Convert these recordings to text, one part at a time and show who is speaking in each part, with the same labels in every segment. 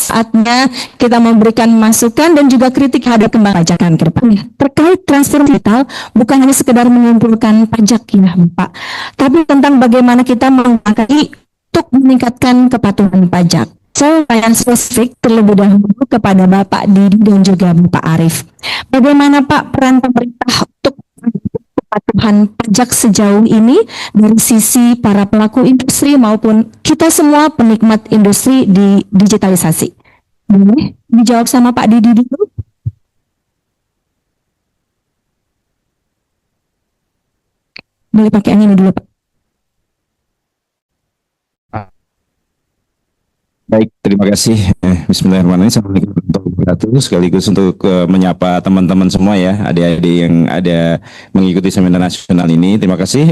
Speaker 1: saatnya kita memberikan masukan dan juga kritik terhadap kembang pajakan ke depannya. Terkait transfer digital, bukan hanya sekedar mengumpulkan pajak ya Pak, tapi tentang bagaimana kita mengangkat untuk meningkatkan kepatuhan pajak. Saya pertanyaan spesifik terlebih dahulu kepada Bapak Didi dan juga Bapak Arief. Bagaimana Pak peran pemerintah untuk kepatuhan pajak sejauh ini dari sisi para pelaku industri maupun kita semua penikmat industri di digitalisasi? Boleh dijawab sama Pak Didi dulu? Boleh pakai yang ini dulu Pak.
Speaker 2: Baik, terima kasih. Bismillahirrahmanirrahim. Assalamualaikum warahmatullahi wabarakatuh. Sekaligus untuk menyapa teman-teman semua ya, adik-adik yang ada mengikuti seminar nasional ini. Terima kasih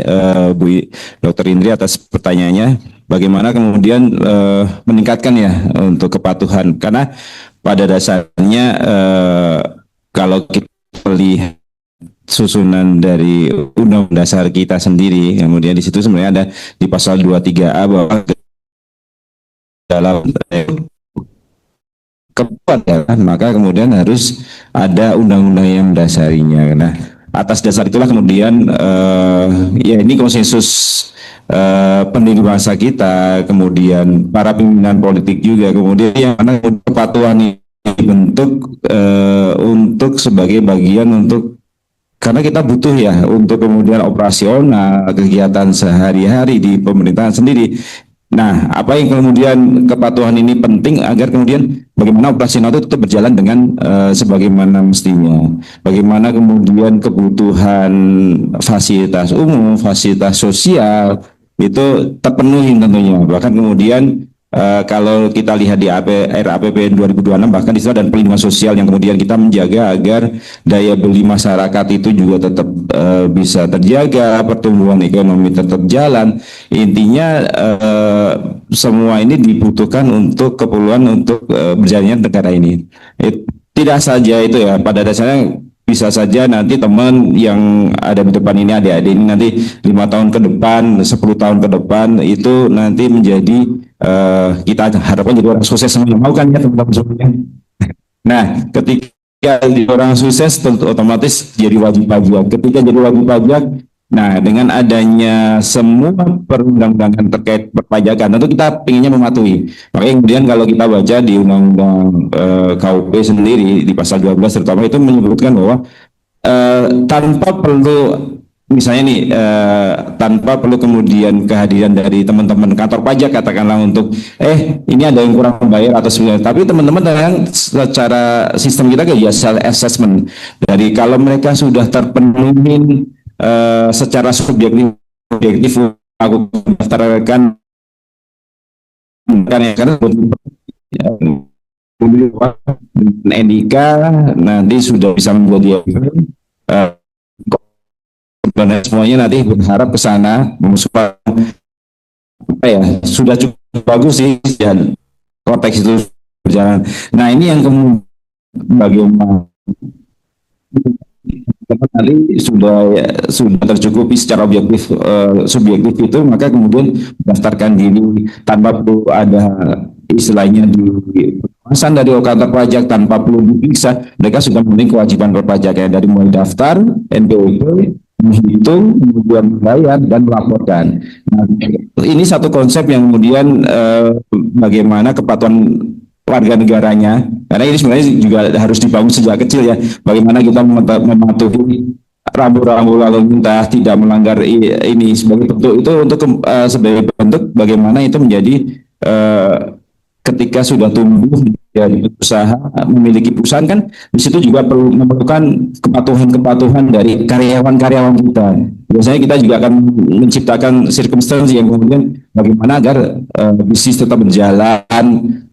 Speaker 2: Bu Dr. Indri atas pertanyaannya. Bagaimana kemudian meningkatkan ya untuk kepatuhan? Karena pada dasarnya kalau kita lihat susunan dari Undang-Undang Dasar kita sendiri, kemudian di situ sebenarnya ada di pasal 23A bahwa dalam keputusan maka kemudian harus ada undang-undang yang mendasarinya. Nah, atas dasar itulah kemudian ya ini konsensus pendiri bangsa kita, kemudian para pimpinan politik juga, kemudian yang mana kepatuhan ini dibentuk untuk sebagai bagian untuk karena kita butuh ya untuk kemudian operasional kegiatan sehari-hari di pemerintahan sendiri. Nah, apa yang kemudian kepatuhan ini penting agar kemudian bagaimana operasional itu tetap berjalan dengan sebagaimana mestinya. Bagaimana kemudian kebutuhan fasilitas umum, fasilitas sosial itu terpenuhi tentunya. Bahkan kemudian kalau kita lihat di RAPBN 2026 bahkan di situ ada perlindungan sosial yang kemudian kita menjaga agar daya beli masyarakat itu juga tetap bisa terjaga, pertumbuhan ekonomi tetap jalan. Intinya semua ini dibutuhkan untuk keperluan untuk berjalannya negara ini. Tidak saja itu ya, pada dasarnya bisa saja nanti teman yang ada di depan ini, adik-adik ini nanti 5 tahun ke depan, 10 tahun ke depan itu nanti menjadi kita harapkan jadi orang sukses semua, mau kan ya teman-teman semuanya. Nah, ketika jadi orang sukses tentu otomatis jadi wajib pajak. Ketika jadi wajib pajak, nah dengan adanya semua perundang-undangan terkait perpajakan, tentu kita pinginnya mematuhi. Makanya kemudian kalau kita baca di Undang-Undang KUP sendiri di pasal 12 terutama itu menyebutkan bahwa tanpa perlu misalnya nih tanpa perlu kemudian kehadiran dari teman-teman kantor pajak katakanlah untuk ini ada yang kurang membayar atau sebagainya, tapi teman-teman yang secara sistem kita kayak self assessment dari kalau mereka sudah terpenuhi secara subjektif aku daftarkan karena NIK nanti sudah bisa menjadi dan semuanya nanti berharap ke sana ya sudah cukup bagus sih dan konteks itu berjalan. Nah ini yang kemudian bagaimana nanti sudah tercukupi secara objektif subjektif itu maka kemudian mendaftarkan diri tanpa perlu ada istilahnya di pengawasan dari kantor pajak, tanpa perlu diperiksa mereka sudah memenuhi kewajiban berpajaknya dari mulai daftar NPWP, menghitung, kemudian membayar dan melaporkan. Nah, ini satu konsep yang kemudian bagaimana kepatuhan warga negaranya, karena ini sebenarnya juga harus dibangun sejak kecil ya. Bagaimana kita mematuhi rambu-rambu lalu lintas, tidak melanggar ini sebagai bentuk itu untuk sebagai bentuk bagaimana itu menjadi ketika sudah tumbuh menjadi usaha memiliki perusahaan kan di situ juga perlu memerlukan kepatuhan dari karyawan-karyawan kita. Biasanya kita juga akan menciptakan circumstance yang kemudian bagaimana agar bisnis tetap berjalan,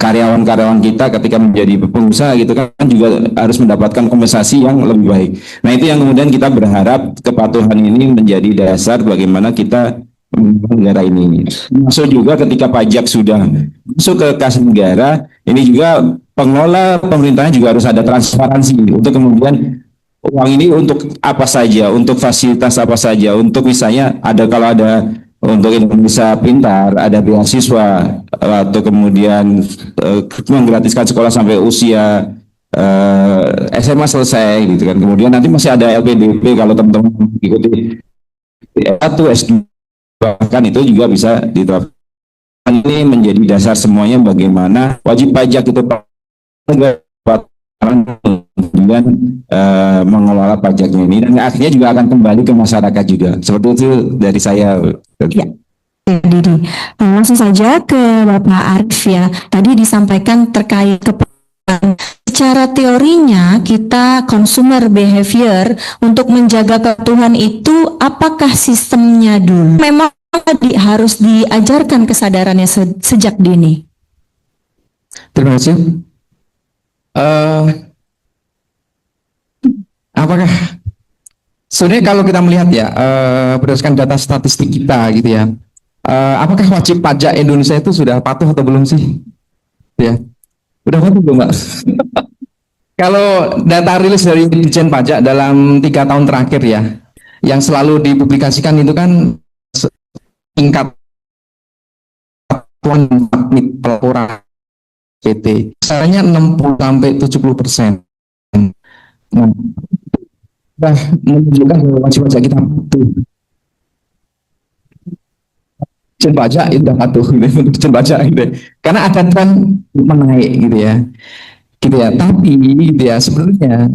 Speaker 2: karyawan-karyawan kita ketika menjadi pengusaha gitu kan juga harus mendapatkan kompensasi yang lebih baik. Nah itu yang kemudian kita berharap kepatuhan ini menjadi dasar bagaimana kita negara ini. Masuk juga ketika pajak sudah masuk ke kas negara, ini juga pengelola pemerintahnya juga harus ada transparansi untuk kemudian uang ini untuk apa saja, untuk fasilitas apa saja, untuk misalnya ada kalau ada untuk Indonesia Pintar ada beasiswa atau kemudian menggratiskan sekolah sampai usia SMA selesai gitu kan. Kemudian nanti masih ada LPDP kalau teman-teman mengikuti S1, S2 bahkan itu juga bisa diterapkan. Ini menjadi dasar semuanya bagaimana wajib pajak itu dengan mengelola pajaknya ini dan akhirnya juga akan kembali ke masyarakat juga. Seperti itu dari saya.
Speaker 1: Ya. Didi. Langsung saja ke Bapak Arif ya. Tadi disampaikan terkait kepatuhan. Secara teorinya kita consumer behavior untuk menjaga kepatuhan itu apakah sistemnya dulu memang harus diajarkan kesadarannya sejak dini?
Speaker 3: Terima kasih. Apakah sebenarnya kalau kita melihat ya berdasarkan data statistik kita gitu ya, apakah wajib pajak Indonesia itu sudah patuh atau belum sih? Ya, udah patuh belum Mbak? Kalau data rilis dari Ditjen Pajak dalam 3 tahun terakhir ya, yang selalu dipublikasikan itu kan tingkat kepatuhan pelaporan PT, misalnya 60-70%. Nah, sudah menunjukkan bahwa wajib pajak kita patuh. Ditjen pajak itu sudah patuh, gitu. Ditjen pajak gitu. Karena ada tren menaik gitu ya. Tapi gitu ya sebenarnya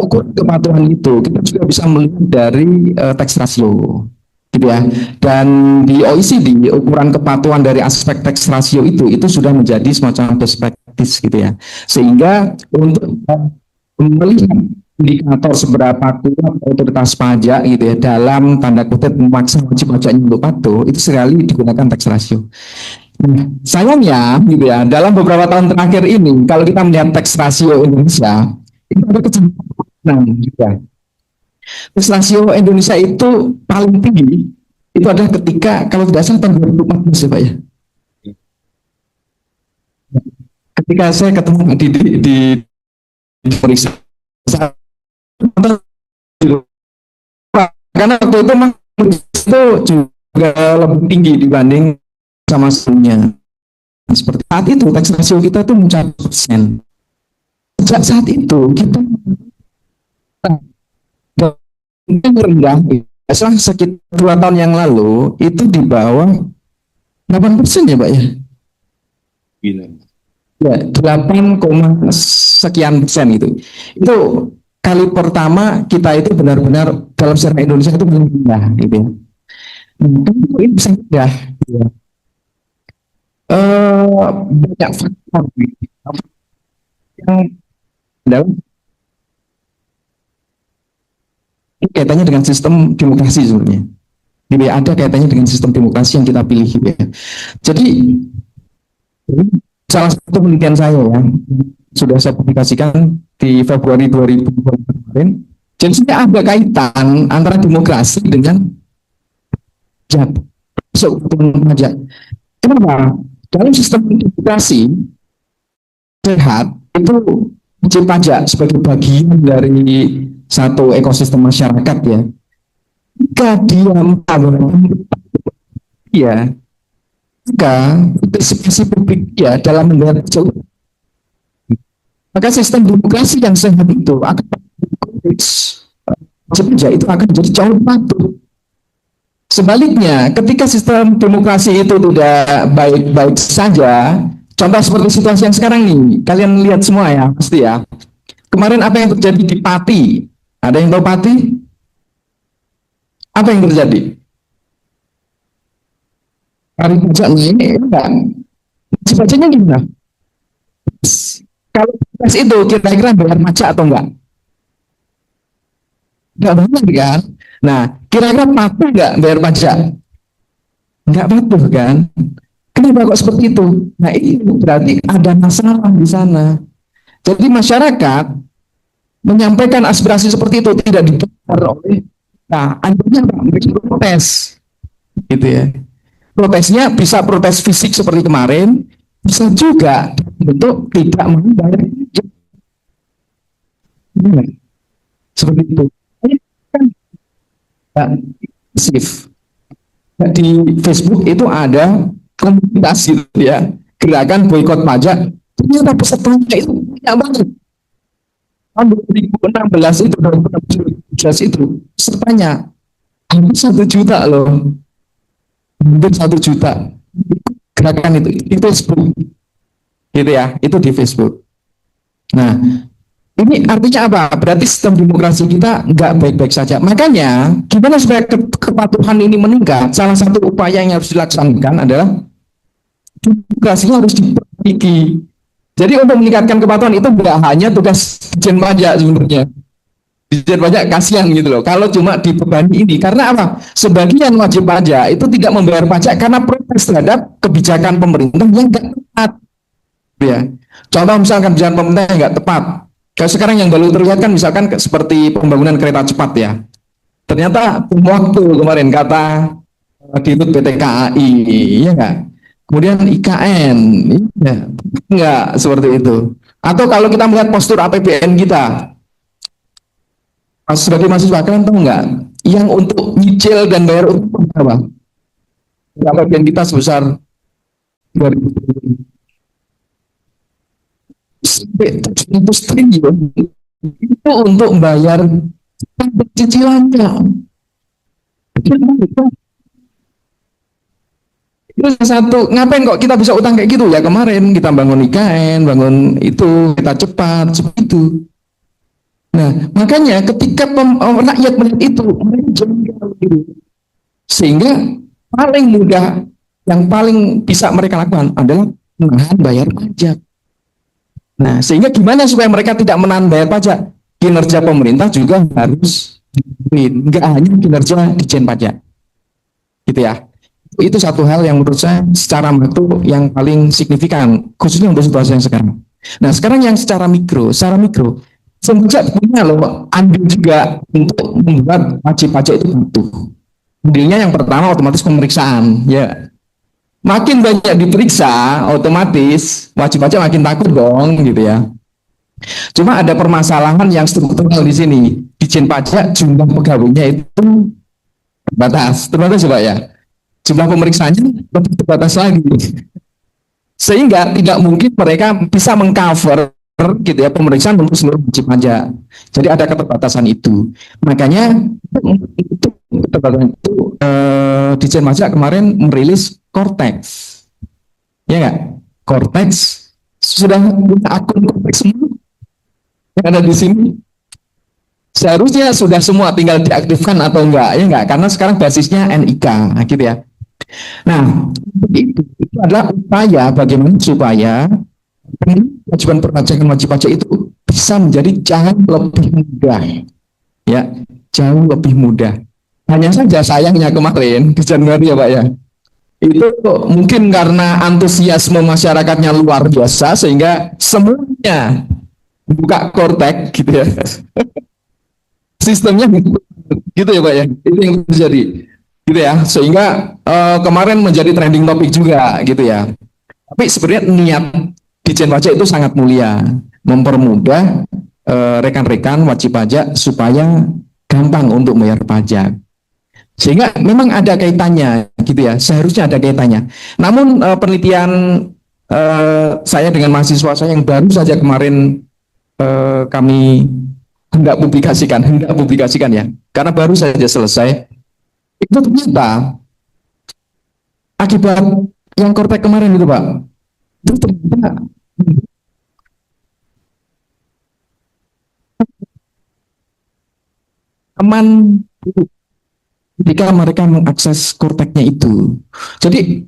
Speaker 3: ukur kepatuhan itu kita juga bisa melihat dari tax ratio, gitu ya. Dan di OECD ukuran kepatuhan dari aspek tax ratio itu sudah menjadi semacam best practice gitu ya. Sehingga untuk melihat indikator seberapa kuat otoritas pajak gitu ya dalam tanda kutip memaksa wajib pajaknya untuk patuh itu sekali digunakan tax ratio. Nah, sayangnya gitu ya dalam beberapa tahun terakhir ini kalau kita melihat tax ratio Indonesia itu ada kecenderungan gitu ya. Tax ratio Indonesia itu paling tinggi itu adalah ketika kalau tidak salah tahun 2014 ya Pak ya. Ketika saya ketemu di Periksa karena waktu itu memang itu juga lebih tinggi dibanding sama sebelumnya. Seperti saat itu tax ratio kita tuh mencapai persen. Sejak saat itu kita rendah. Sekitar 2 tahun yang lalu itu di bawah 8% ya Pak ya.
Speaker 2: Gila.
Speaker 3: Ya, 8, sekian persen gitu. Itu kali pertama kita itu benar-benar dalam sejarah Indonesia itu paling rendah gitu ya. Ini bisa rendah gitu ya. Banyak faktor gitu, yang dalam kaitannya dengan sistem demokrasi sebenarnya. Jadi ada kaitannya dengan sistem demokrasi yang kita pilih gitu ya. Jadi salah satu penelitian saya ya sudah saya publikasikan di Februari 2020 kemarin. Jadi sebenarnya ada kaitan antara demokrasi dengan pajak. Kenapa? Dalam sistem demokrasi sehat itu wajib pajak sebagai bagian dari satu ekosistem masyarakat ya. Jika dia ya maka partisipasi publik ya dalam melihat jauh, maka sistem demokrasi yang sehat itu akan pajak itu akan jadi jauh patuh. Sebaliknya, ketika sistem demokrasi itu tidak baik-baik saja, contoh seperti situasi yang sekarang nih, kalian lihat semua ya, pasti ya. Kemarin apa yang terjadi di Pati? Ada yang tahu Pati? Apa yang terjadi? Tarif pajak naik, enggak. Pajaknya gimana? Kalau tes itu kira-kira bayar pajak atau enggak? Enggak banget kan? Nah, kira-kira patuh enggak bayar pajak? Enggak patuh kan? Kenapa kok seperti itu? Nah, ini berarti ada masalah di sana. Jadi masyarakat menyampaikan aspirasi seperti itu tidak didengar oleh, nah, akhirnya mereka protes, gitu ya. Protesnya bisa protes fisik seperti kemarin, bisa juga bentuk tidak mau bayar pajak. Seperti itu. Pasif. di Facebook itu ada komunitas gitu ya, gerakan boikot pajak. Ternyata pesertanya itu banyak banget. Tahun 2016 itu, 2017 itu pesertanya hampir 1 juta loh, hampir 1 juta. Gerakan itu di Facebook, gitu ya, itu di Facebook. Nah, ini artinya apa? Berarti sistem demokrasi kita nggak baik-baik saja. Makanya, gimana supaya kepatuhan ini meningkat? Salah satu upaya yang harus dilaksanakan adalah demokrasinya harus diperbaiki. Jadi untuk meningkatkan kepatuhan itu nggak hanya tugas Dijen Pajak sebenarnya. Dijen Pajak kasihan gitu loh. Kalau cuma dibebani ini, karena apa? Sebagian wajib pajak itu tidak membayar pajak karena protes terhadap kebijakan pemerintah yang nggak tepat. Ya. Contoh misalkan kebijakan pemerintah yang nggak tepat. Kayak sekarang yang baru terlihat kan misalkan seperti pembangunan kereta cepat ya. Ternyata waktu kemarin kata Dirut PT KAI, ya nggak? Kemudian IKN, ya, nggak seperti itu. Atau kalau kita melihat postur APBN kita, sebagai mahasiswa kalian tahu nggak? Yang untuk nyicil dan bayar utang berapa? APBN kita sebesar 2000 sampai 700 triliun itu untuk membayar cicilannya. Itu satu, ngapain kok kita bisa utang kayak gitu ya? Kemarin kita bangun IKN, bangun itu, kita cepat seperti itu. Nah, makanya ketika rakyat melihat itu, mereka jengkel gitu. Sehingga paling mudah, yang paling bisa mereka lakukan adalah menahan bayar pajak. Nah, sehingga gimana supaya mereka tidak menahan bayar pajak? Kinerja pemerintah juga harus dibenerin, nggak hanya kinerja Dijen Pajak, gitu ya. Itu satu hal yang menurut saya secara makro yang paling signifikan, khususnya untuk situasi yang sekarang. Nah, sekarang yang secara mikro, semenjak punya loh andil juga untuk membuat wajib pajak itu patuh. Andilnya yang pertama otomatis pemeriksaan, ya. Makin banyak diperiksa, otomatis wajib pajak makin takut dong, gitu ya. Cuma ada permasalahan yang struktural di sini. Dijen Pajak jumlah pegawainya itu terbatas coba ya. Jumlah pemeriksaannya lebih terbatas lagi. Sehingga tidak mungkin mereka bisa mengcover gitu ya pemeriksaan untuk seluruh wajib pajak. Jadi ada keterbatasan itu. Makanya itu keterbatasan itu Dijen Pajak kemarin merilis Cortex. Ya enggak? Cortex sudah punya akun Cortex semua yang ada di sini. Seharusnya sudah semua, tinggal diaktifkan atau enggak, ya enggak? Karena sekarang basisnya NIK, gitu ya. Nah, itu adalah upaya bagaimana supaya kewajiban perpajakan wajib pajak itu bisa menjadi jauh lebih mudah, ya, jauh lebih mudah. Hanya saja sayangnya kemarin di Januari ya Pak ya, itu mungkin karena antusiasme masyarakatnya luar biasa sehingga semuanya buka Cortex gitu ya. Sistemnya gitu ya Pak ya, itu yang terjadi gitu ya, sehingga kemarin menjadi trending topik juga gitu ya. Tapi sebenarnya niat Dijen Pajak itu sangat mulia, mempermudah rekan-rekan wajib pajak supaya gampang untuk bayar pajak, sehingga memang ada kaitannya gitu ya, seharusnya ada kaitannya. Namun penelitian saya dengan mahasiswa saya yang baru saja kemarin kami hendak publikasikan ya, karena baru saja selesai, itu ternyata akibat yang Cortex kemarin itu Pak, itu ternyata aman ketika mereka mengakses Cortex-nya itu. Jadi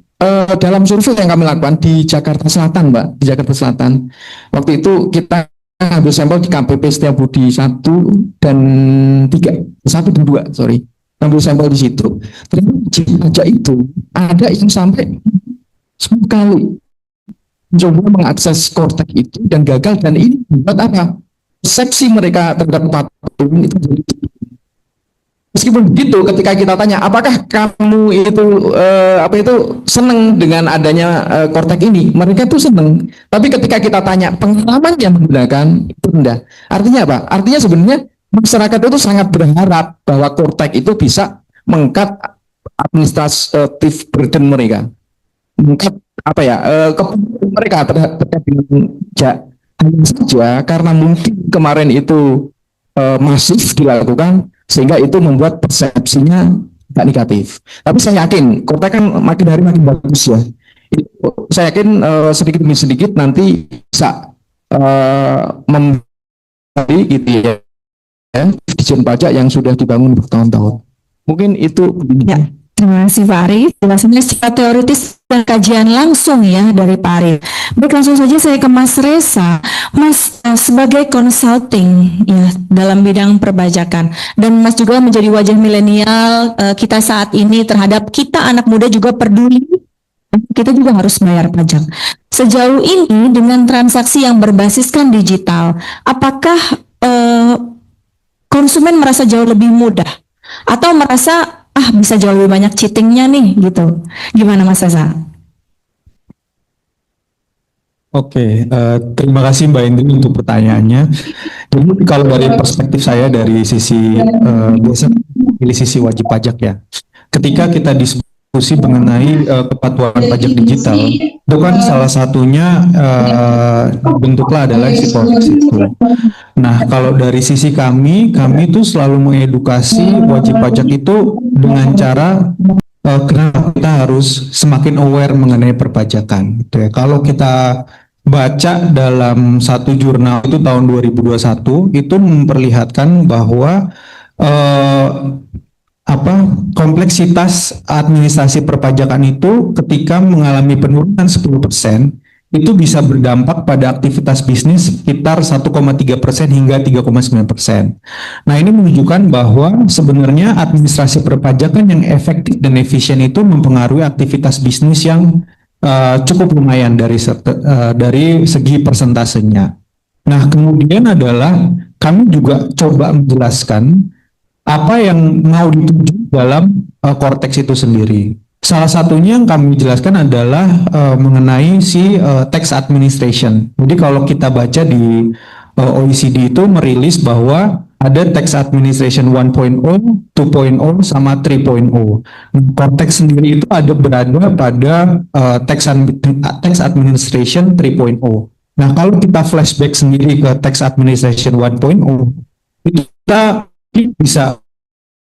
Speaker 3: dalam survei yang kami lakukan di Jakarta Selatan Mbak, di Jakarta Selatan, waktu itu kita ambil sampel di KPP Setiabudi 1 dan 2, ambil sampel di situ. Ternyata itu ada yang sampai 10 kali mencoba mengakses Cortex itu dan gagal, dan ini buat apa? Persepsi mereka terhadap patuh itu jadi. Meskipun begitu, ketika kita tanya, apakah kamu itu senang dengan adanya Cortex ini? Mereka tuh senang. Tapi ketika kita tanya pengalaman yang menggunakan, itu rendah. Artinya apa? Artinya sebenarnya masyarakat itu sangat berharap bahwa Cortex itu bisa mengangkat administratif burden mereka. Mungkin apa ya, mereka terkait dengan pajak hanya saja karena mungkin kemarin itu masif dilakukan sehingga itu membuat persepsinya tidak negatif. Tapi saya yakin kota kan makin hari makin bagus ya. Saya yakin sedikit demi sedikit nanti bisa memberi gitu ya dijen pajak yang sudah dibangun bertahun-tahun. Mungkin itu.
Speaker 1: Ya, terima kasih Pak Arif. Jelasannya secara teoritis dan kajian langsung ya dari Pak Arif. Baik, langsung saja saya ke Mas Reza. Mas, sebagai consulting ya dalam bidang perpajakan dan Mas juga menjadi wajah milenial kita saat ini terhadap kita anak muda juga peduli. Kita juga harus bayar pajak. Sejauh ini dengan transaksi yang berbasiskan digital, apakah konsumen merasa jauh lebih mudah atau merasa bisa jauh lebih banyak cheatingnya nih gitu? Gimana Mas Reza?
Speaker 4: Oke, terima kasih Mbak Indri untuk pertanyaannya. Jadi kalau dari perspektif saya dari sisi biasa pilih sisi wajib pajak ya. Ketika kita diskusi mengenai kepatuhan pajak digital, itu kan salah satunya bentuklah adalah si Forex itu. Nah, kalau dari sisi kami itu selalu mengedukasi wajib pajak itu dengan cara kenapa kita harus semakin aware mengenai perpajakan. Gitu ya. Kalau kita baca dalam satu jurnal itu tahun 2021 itu memperlihatkan bahwa kompleksitas administrasi perpajakan itu ketika mengalami penurunan 10% itu bisa berdampak pada aktivitas bisnis sekitar 1,3% hingga 3,9%. Nah, ini menunjukkan bahwa sebenarnya administrasi perpajakan yang efektif dan efisien itu mempengaruhi aktivitas bisnis yang cukup lumayan dari segi persentasenya. Nah, kemudian adalah kami juga coba menjelaskan apa yang mau dituju dalam Cortex itu sendiri. Salah satunya yang kami jelaskan adalah mengenai si tax administration. Jadi kalau kita baca di OECD itu merilis bahwa ada tax administration 1.0, 2.0 sama 3.0. Cortex sendiri itu berada pada tax administration 3.0. Nah, kalau kita flashback sendiri ke tax administration 1.0, itu kita bisa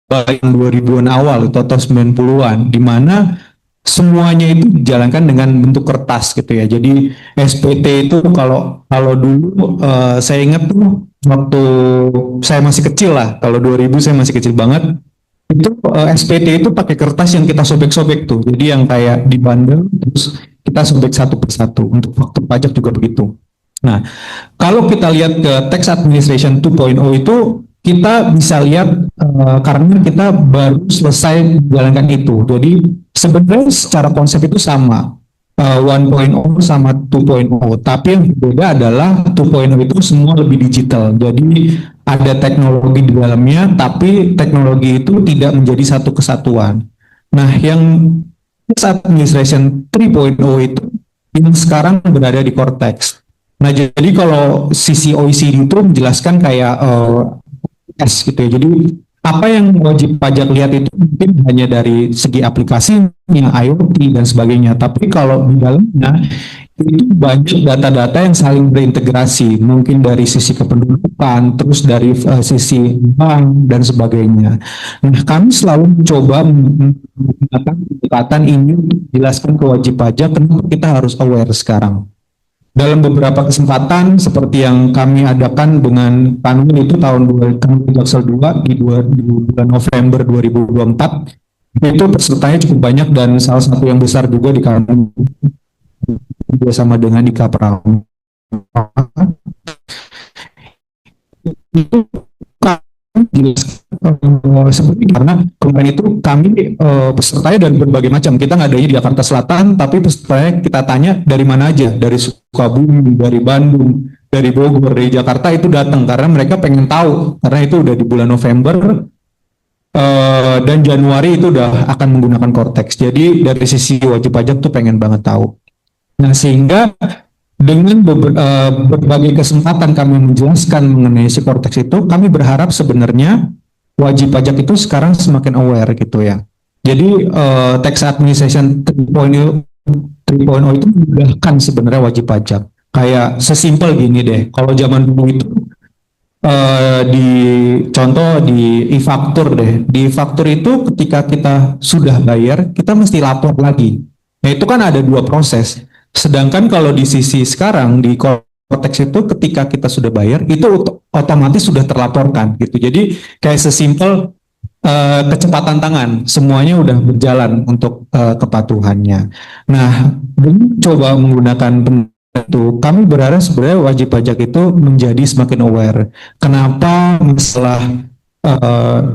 Speaker 4: tahun 2000-an awal atau 90-an di mana semuanya itu dijalankan dengan bentuk kertas gitu ya. Jadi SPT itu kalau dulu saya ingat tuh waktu saya masih kecil lah, kalau 2000 saya masih kecil banget, itu SPT itu pakai kertas yang kita sobek-sobek tuh. Jadi yang kayak dibandel terus kita sobek satu persatu. Untuk faktur pajak juga begitu. Nah, kalau kita lihat ke tax administration 2.0 itu kita bisa lihat karena kita baru selesai menjalankan itu. Jadi sebenarnya secara konsep itu sama 1.0 sama 2.0, tapi yang berbeda adalah 2.0 itu semua lebih digital. Jadi ada teknologi di dalamnya, tapi teknologi itu tidak menjadi satu kesatuan. Nah, yang tax administration 3.0 itu yang sekarang berada di Cortex. Nah, jadi kalau sisi OECD itu menjelaskan kayak gitu ya. Jadi apa yang wajib pajak lihat itu mungkin hanya dari segi aplikasinya, IoT dan sebagainya. Tapi kalau di dalamnya itu banyak data-data yang saling berintegrasi, mungkin dari sisi kependudukan, terus dari sisi bank dan sebagainya. Nah, kami selalu mencoba menggunakan pendekatan ini untuk menjelaskan ke wajib pajak kenapa kita harus aware sekarang. Dalam beberapa kesempatan seperti yang kami adakan dengan Kanwil itu tahun Jaksel 2 di bulan November 2024 itu pesertanya cukup banyak dan salah satu yang besar juga di Kanwil bersama dengan di Kapral. Itu seperti karena kemarin itu kami pesertanya dari berbagai macam. Kita nggak adanya di Jakarta Selatan, tapi pesertanya kita tanya dari mana aja, dari Sukabumi, dari Bandung, dari Bogor, dari Jakarta itu datang karena mereka pengen tahu, karena itu udah di bulan November dan Januari itu udah akan menggunakan Cortex. Jadi dari sisi wajib pajak tuh pengen banget tahu. Nah, sehingga dengan berbagai kesempatan kami menjelaskan mengenai si Cortex itu, kami berharap sebenarnya wajib pajak itu sekarang semakin aware gitu ya. Jadi tax administration 3.0 itu memudahkan sebenarnya wajib pajak. Kayak sesimpel gini deh, kalau zaman dulu itu di contoh di e-faktur deh. Di e-faktur itu ketika kita sudah bayar, kita mesti lapor lagi. Nah itu kan ada dua proses. Sedangkan kalau di sisi sekarang di konteks itu ketika kita sudah bayar itu otomatis sudah terlaporkan gitu. Jadi kayak sesimpel kecepatan tangan, semuanya udah berjalan untuk kepatuhannya. Nah, dengan coba menggunakan itu, kami berharap sebenarnya wajib pajak itu menjadi semakin aware. Kenapa masalah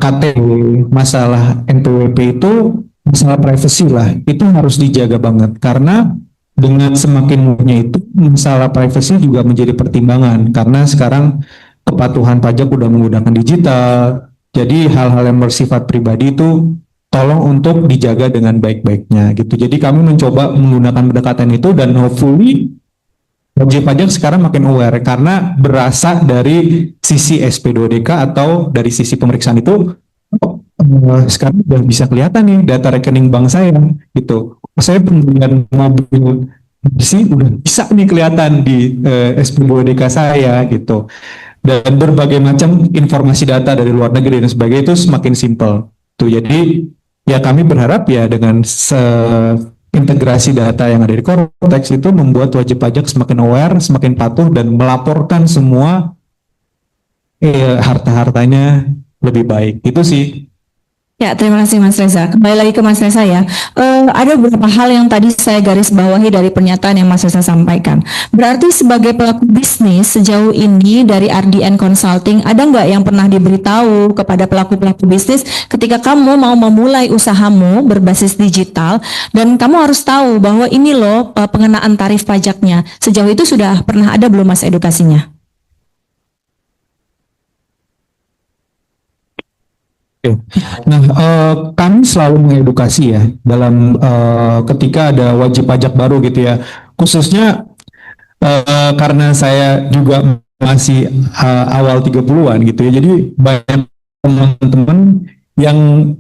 Speaker 4: KTP, masalah NPWP itu masalah privacy lah, itu harus dijaga banget karena dengan semakin mudahnya itu masalah privacy juga menjadi pertimbangan karena sekarang kepatuhan pajak udah menggunakan digital. Jadi hal-hal yang bersifat pribadi itu tolong untuk dijaga dengan baik-baiknya gitu. Jadi kami mencoba menggunakan pendekatan itu dan hopefully wajib pajak sekarang makin aware karena berasal dari sisi SP2DK atau dari sisi pemeriksaan itu sekarang udah bisa kelihatan nih data rekening bank saya gitu. Saya pembelian mobil bersih udah bisa nih kelihatan di SP2DK saya gitu. Dan berbagai macam informasi data dari luar negeri dan sebagainya itu semakin simpel. Tuh jadi ya kami berharap ya dengan integrasi data yang ada di Cortex itu membuat wajib pajak semakin aware, semakin patuh dan melaporkan semua harta-hartanya lebih baik. Itu sih.
Speaker 1: Ya, terima kasih Mas Reza. Kembali lagi ke Mas Reza ya. Ada beberapa hal yang tadi saya garis bawahi dari pernyataan yang Mas Reza sampaikan. Berarti sebagai pelaku bisnis sejauh ini dari RDN Consulting, ada nggak yang pernah diberitahu kepada pelaku-pelaku bisnis ketika kamu mau memulai usahamu berbasis digital dan kamu harus tahu bahwa ini loh pengenaan tarif pajaknya. Sejauh itu sudah pernah ada belum Mas edukasinya?
Speaker 4: Oke. Nah, kami selalu mengedukasi ya dalam ketika ada wajib pajak baru gitu ya. Khususnya karena saya juga masih awal 30-an gitu ya. Jadi banyak teman-teman yang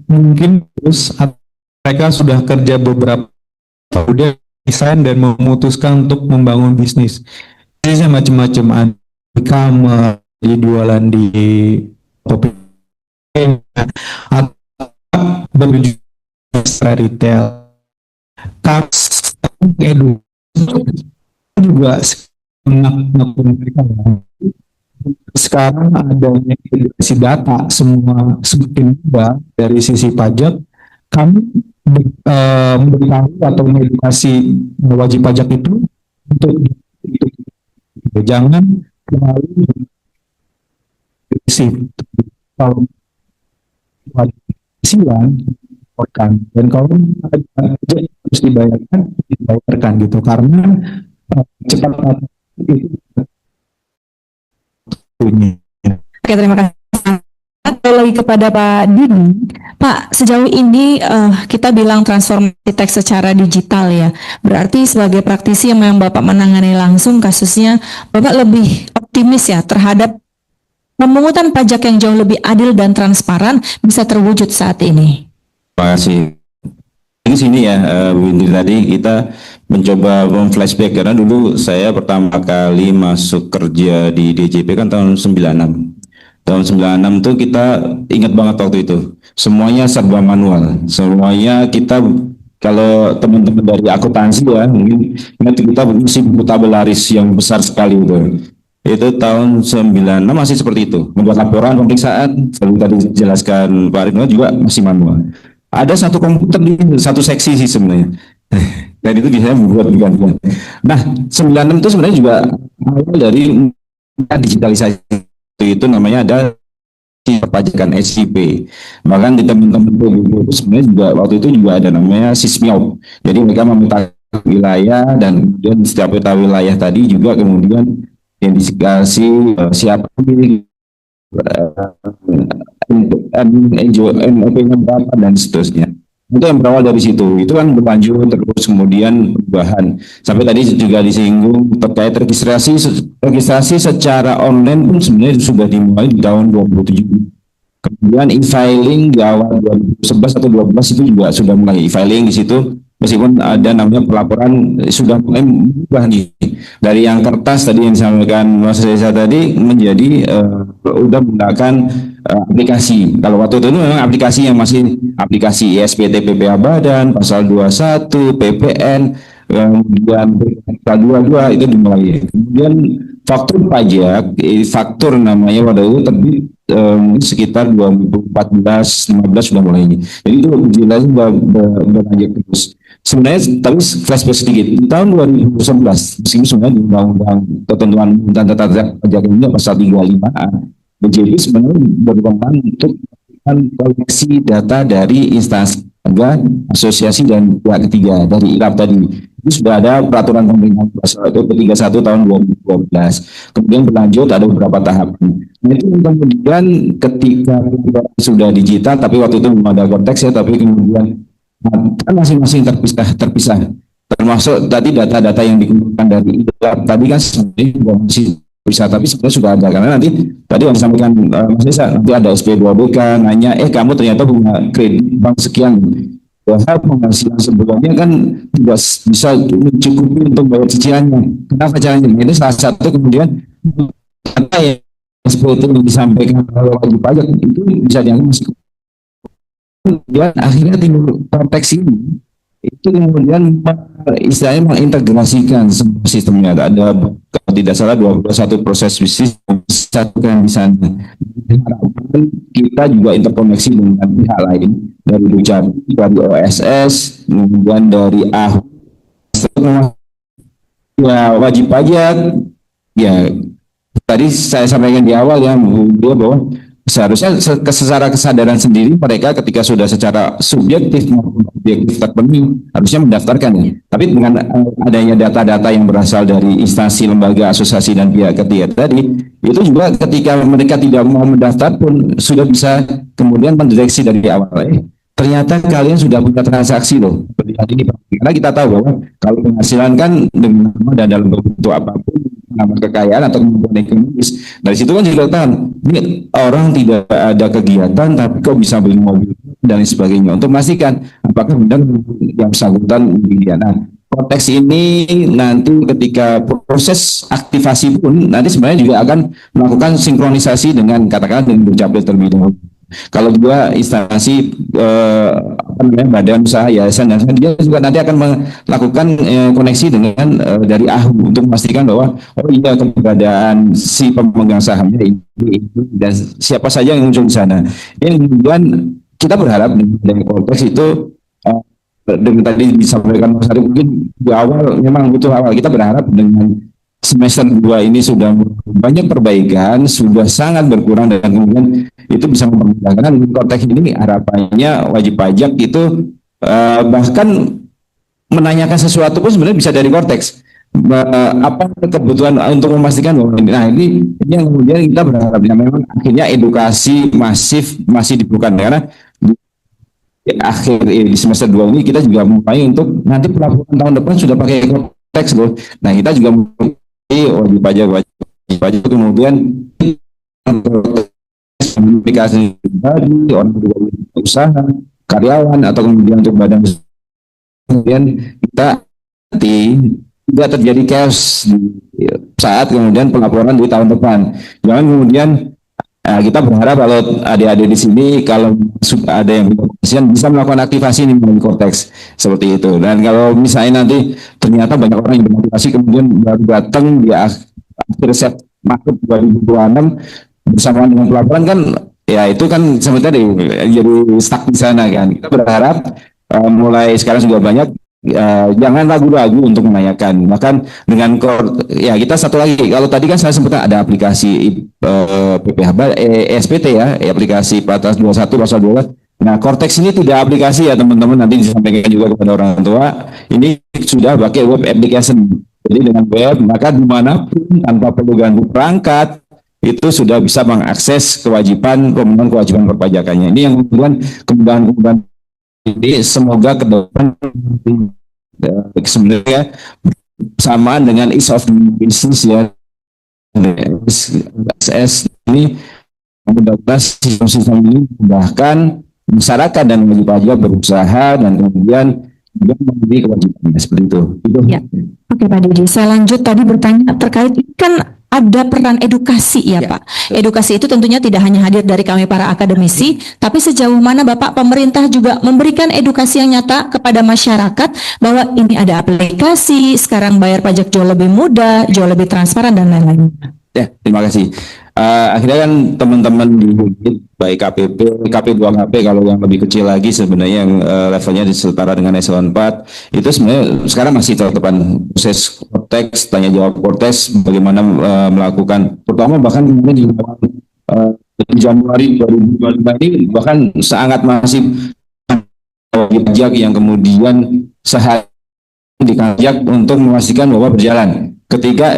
Speaker 4: mungkin terus mereka sudah kerja beberapa udah desain dan memutuskan untuk membangun bisnis. Bisnisnya macam-macam, ada di kamar, di jualan di kopi atau menuju retail. Kami juga mereka sekarang adanya integrasi data semua semakin mudah dari sisi pajak. Kami memberitahu atau mengedukasi wajib pajak itu untuk jangan terlalu agresif kalau penghasilan dan kalau ada harus dibayarkan gitu karena cepat itu punya.
Speaker 1: Oke, terima kasih. Atau lagi kepada Pak Didi, Pak, sejauh ini kita bilang transformasi teks secara digital ya. Berarti sebagai praktisi yang memang Bapak menangani langsung kasusnya, Bapak lebih optimis ya terhadap pemungutan pajak yang jauh lebih adil dan transparan bisa terwujud saat ini.
Speaker 2: Terima kasih. Di sini ya, Bu Indri, tadi kita mencoba flashback karena dulu saya pertama kali masuk kerja di DJP kan tahun 96. Tahun 96 itu kita ingat banget waktu itu. Semuanya serba manual. Semuanya kita kalau teman-teman dari akuntansi ya, mungkin kita mesti buku tabularis yang besar sekali itu. Itu tahun 96 masih seperti itu. Membuat laporan pemeriksaan, seperti tadi dijelaskan Pak Rino juga masih manual. Ada satu komputer di satu seksi sih sebenarnya. Dan itu biasanya membuat gantian. Nah, 96 itu sebenarnya juga awal dari digitalisasi itu namanya ada perpajakan SIP. Bahkan di teman-teman itu sebenarnya juga waktu itu juga ada namanya Sismiop. Jadi mereka meminta wilayah dan kemudian setiap wilayah tadi juga kemudian indikasi siapa NOP-nya berapa dan seterusnya. Itu yang berawal dari situ. Itu kan berlanjut terus kemudian perubahan. Sampai tadi juga disinggung terkait registrasi secara online pun sebenarnya sudah dimulai di tahun 2007. Kemudian e-filing di awal 2011 atau 12 itu juga sudah mulai e-filing di situ. Meskipun ada namanya pelaporan sudah mulai berubah nih dari yang kertas tadi yang disampaikan Mas Reza tadi menjadi udah menggunakan aplikasi. Kalau waktu itu memang aplikasi yang masih aplikasi ISPT PPA Badan, pasal 21, PPN, kemudian pasal 22 itu dimulai. Kemudian faktur pajak, faktur namanya pada itu terbit sekitar 2014, 15 sudah mulai ini. Jadi itu jelas beranjak terus. Sebenarnya tapi flashback sedikit di tahun 2011 meskipun sebenarnya di undang-undang ketentuan dan tata pajak ini pasal 35A BJP sebenarnya berwenang untuk melakukan koleksi data dari instansi lembaga, asosiasi dan pihak ketiga dari IRAP tadi. Itu sudah ada peraturan pemerintah pasal itu ke-31 tahun 2012. Kemudian berlanjut ada beberapa tahapan. Nah, itu kemudian ketika sudah digital tapi waktu itu belum ada konteks ya, tapi kemudian kan masing-masing terpisah termasuk tadi data-data yang dikumpulkan dari IDAP tadi kan sebenarnya juga masih bisa, tapi sebenarnya sudah ada karena nanti tadi yang disampaikan Mas Desa, nanti ada SP2BK nanya kamu ternyata punya kredit bank sekian, padahal penghasilan sebulannya kan tidak bisa mencukupi untuk bayar cicilannya. Kenapa caranya? Itu salah satu kemudian data yang seperti itu disampaikan oleh wajib pajak itu bisa dianggap masih. Kemudian akhirnya timbul konteks ini itu kemudian istilahnya mengintegrasikan semua sistemnya. Ada kalau tidak salah 21 proses bisnis disatukan di sana. Harapan kita juga interkoneksi dengan pihak lain dari Dukcapil, dari OSS, kemudian dari AHU, ya wajib pajak. Ya tadi saya sampaikan di awal ya bahwa seharusnya secara kesadaran sendiri mereka ketika sudah secara subjektif maupun objektif terpenuhi harusnya mendaftarkan ya. Tapi dengan adanya data-data yang berasal dari instansi, lembaga, asosiasi dan pihak ketiga tadi, itu juga ketika mereka tidak mau mendaftar pun sudah bisa kemudian mendeteksi dari awal. Ternyata kalian sudah punya transaksi loh. Ini karena kita tahu bahwa kalau penghasilan kan dengan nama dan dalam bentuk apapun, nama kekayaan atau kemampuan ekonomis. Dari situ kan juga tahu ini orang tidak ada kegiatan tapi kok bisa beli mobil dan sebagainya untuk memastikan apakah benar yang bersangkutan dia. Nah, konteks ini nanti ketika proses aktivasi pun nanti sebenarnya juga akan melakukan sinkronisasi dengan katakanlah dengan Dukcapil terlebih dahulu. Kalau dua instansi badan usaha yayasan dan dia juga nanti akan melakukan koneksi dengan dari AHU untuk memastikan bahwa oh iya keberadaan si pemegang sahamnya ini dan siapa saja yang muncul di sana. Ini kemudian kita berharap dengan konteks itu dengan tadi disampaikan Mas Arief mungkin di awal memang butuh awal, kita berharap dengan semester 2 ini sudah banyak perbaikan, sudah sangat berkurang dan kemudian itu bisa mempermudah. Karena di konteks ini harapannya wajib pajak itu bahkan menanyakan sesuatu pun sebenarnya bisa dari konteks apa kebutuhan untuk memastikan bahwa nah ini yang kemudian kita berharap ya memang akhirnya edukasi masih diperlukan karena di akhir di semester 2 ini kita juga mulai untuk nanti pelaporan tahun depan sudah pakai konteks loh. Nah kita juga wajib pajak kemudian aplikasi pribadi, orang usaha, karyawan atau kemudian untuk badan kemudian kita nanti tidak terjadi chaos di saat kemudian pelaporan di tahun depan. Jangan kemudian kita berharap kalau adik-adik di sini kalau sudah ada yang bisa melakukan aktivasi ini melalui konteks seperti itu. Dan kalau misalnya nanti ternyata banyak orang yang bermotivasi kemudian baru datang di akhir Maret 2026 bersamaan dengan pelaporan kan ya itu kan sebenarnya jadi stuck di sana kan. Kita berharap mulai sekarang sudah banyak jangan ragu-ragu untuk menanyakan. Bahkan dengan ya kita satu lagi kalau tadi kan saya sebutkan ada aplikasi PPH SPT ya, aplikasi Patas 21 pasal 12. Nah, Cortex ini tidak aplikasi ya teman-teman, nanti disampaikan juga kepada orang tua. Ini sudah pakai web application. Jadi dengan web maka dimanapun tanpa perlu ganggu perangkat itu sudah bisa mengakses pemenuhan kewajiban perpajakannya. Ini yang kemudahan ini semoga ke depan sebenarnya samaan dengan ease of doing business ya. SS ini mudah-mudahan sistem-sistem ini memudahkan masyarakat dan wajib pajak berusaha dan kemudian juga memenuhi kewajibannya seperti itu.
Speaker 1: Ya. Oke Pak Didi, saya lanjut tadi bertanya terkait kan ada peran edukasi ya Pak. Edukasi itu tentunya tidak hanya hadir dari kami para akademisi, tapi sejauh mana Bapak pemerintah juga memberikan edukasi yang nyata kepada masyarakat bahwa ini ada aplikasi, sekarang bayar pajak jauh lebih mudah, jauh lebih transparan dan lain-lain.
Speaker 2: Ya, terima kasih. Akhirnya kan teman-teman di unit baik KPP, KP2KP kalau yang lebih kecil lagi sebenarnya yang levelnya setara dengan eselon 4 itu sebenarnya sekarang masih terdepan proses korteks, tanya jawab korteks bagaimana melakukan pertama bahkan kemudian di Januari 2025 ini bahkan sangat masif pajak yang kemudian sehari dikajak untuk memastikan bahwa berjalan. Ketika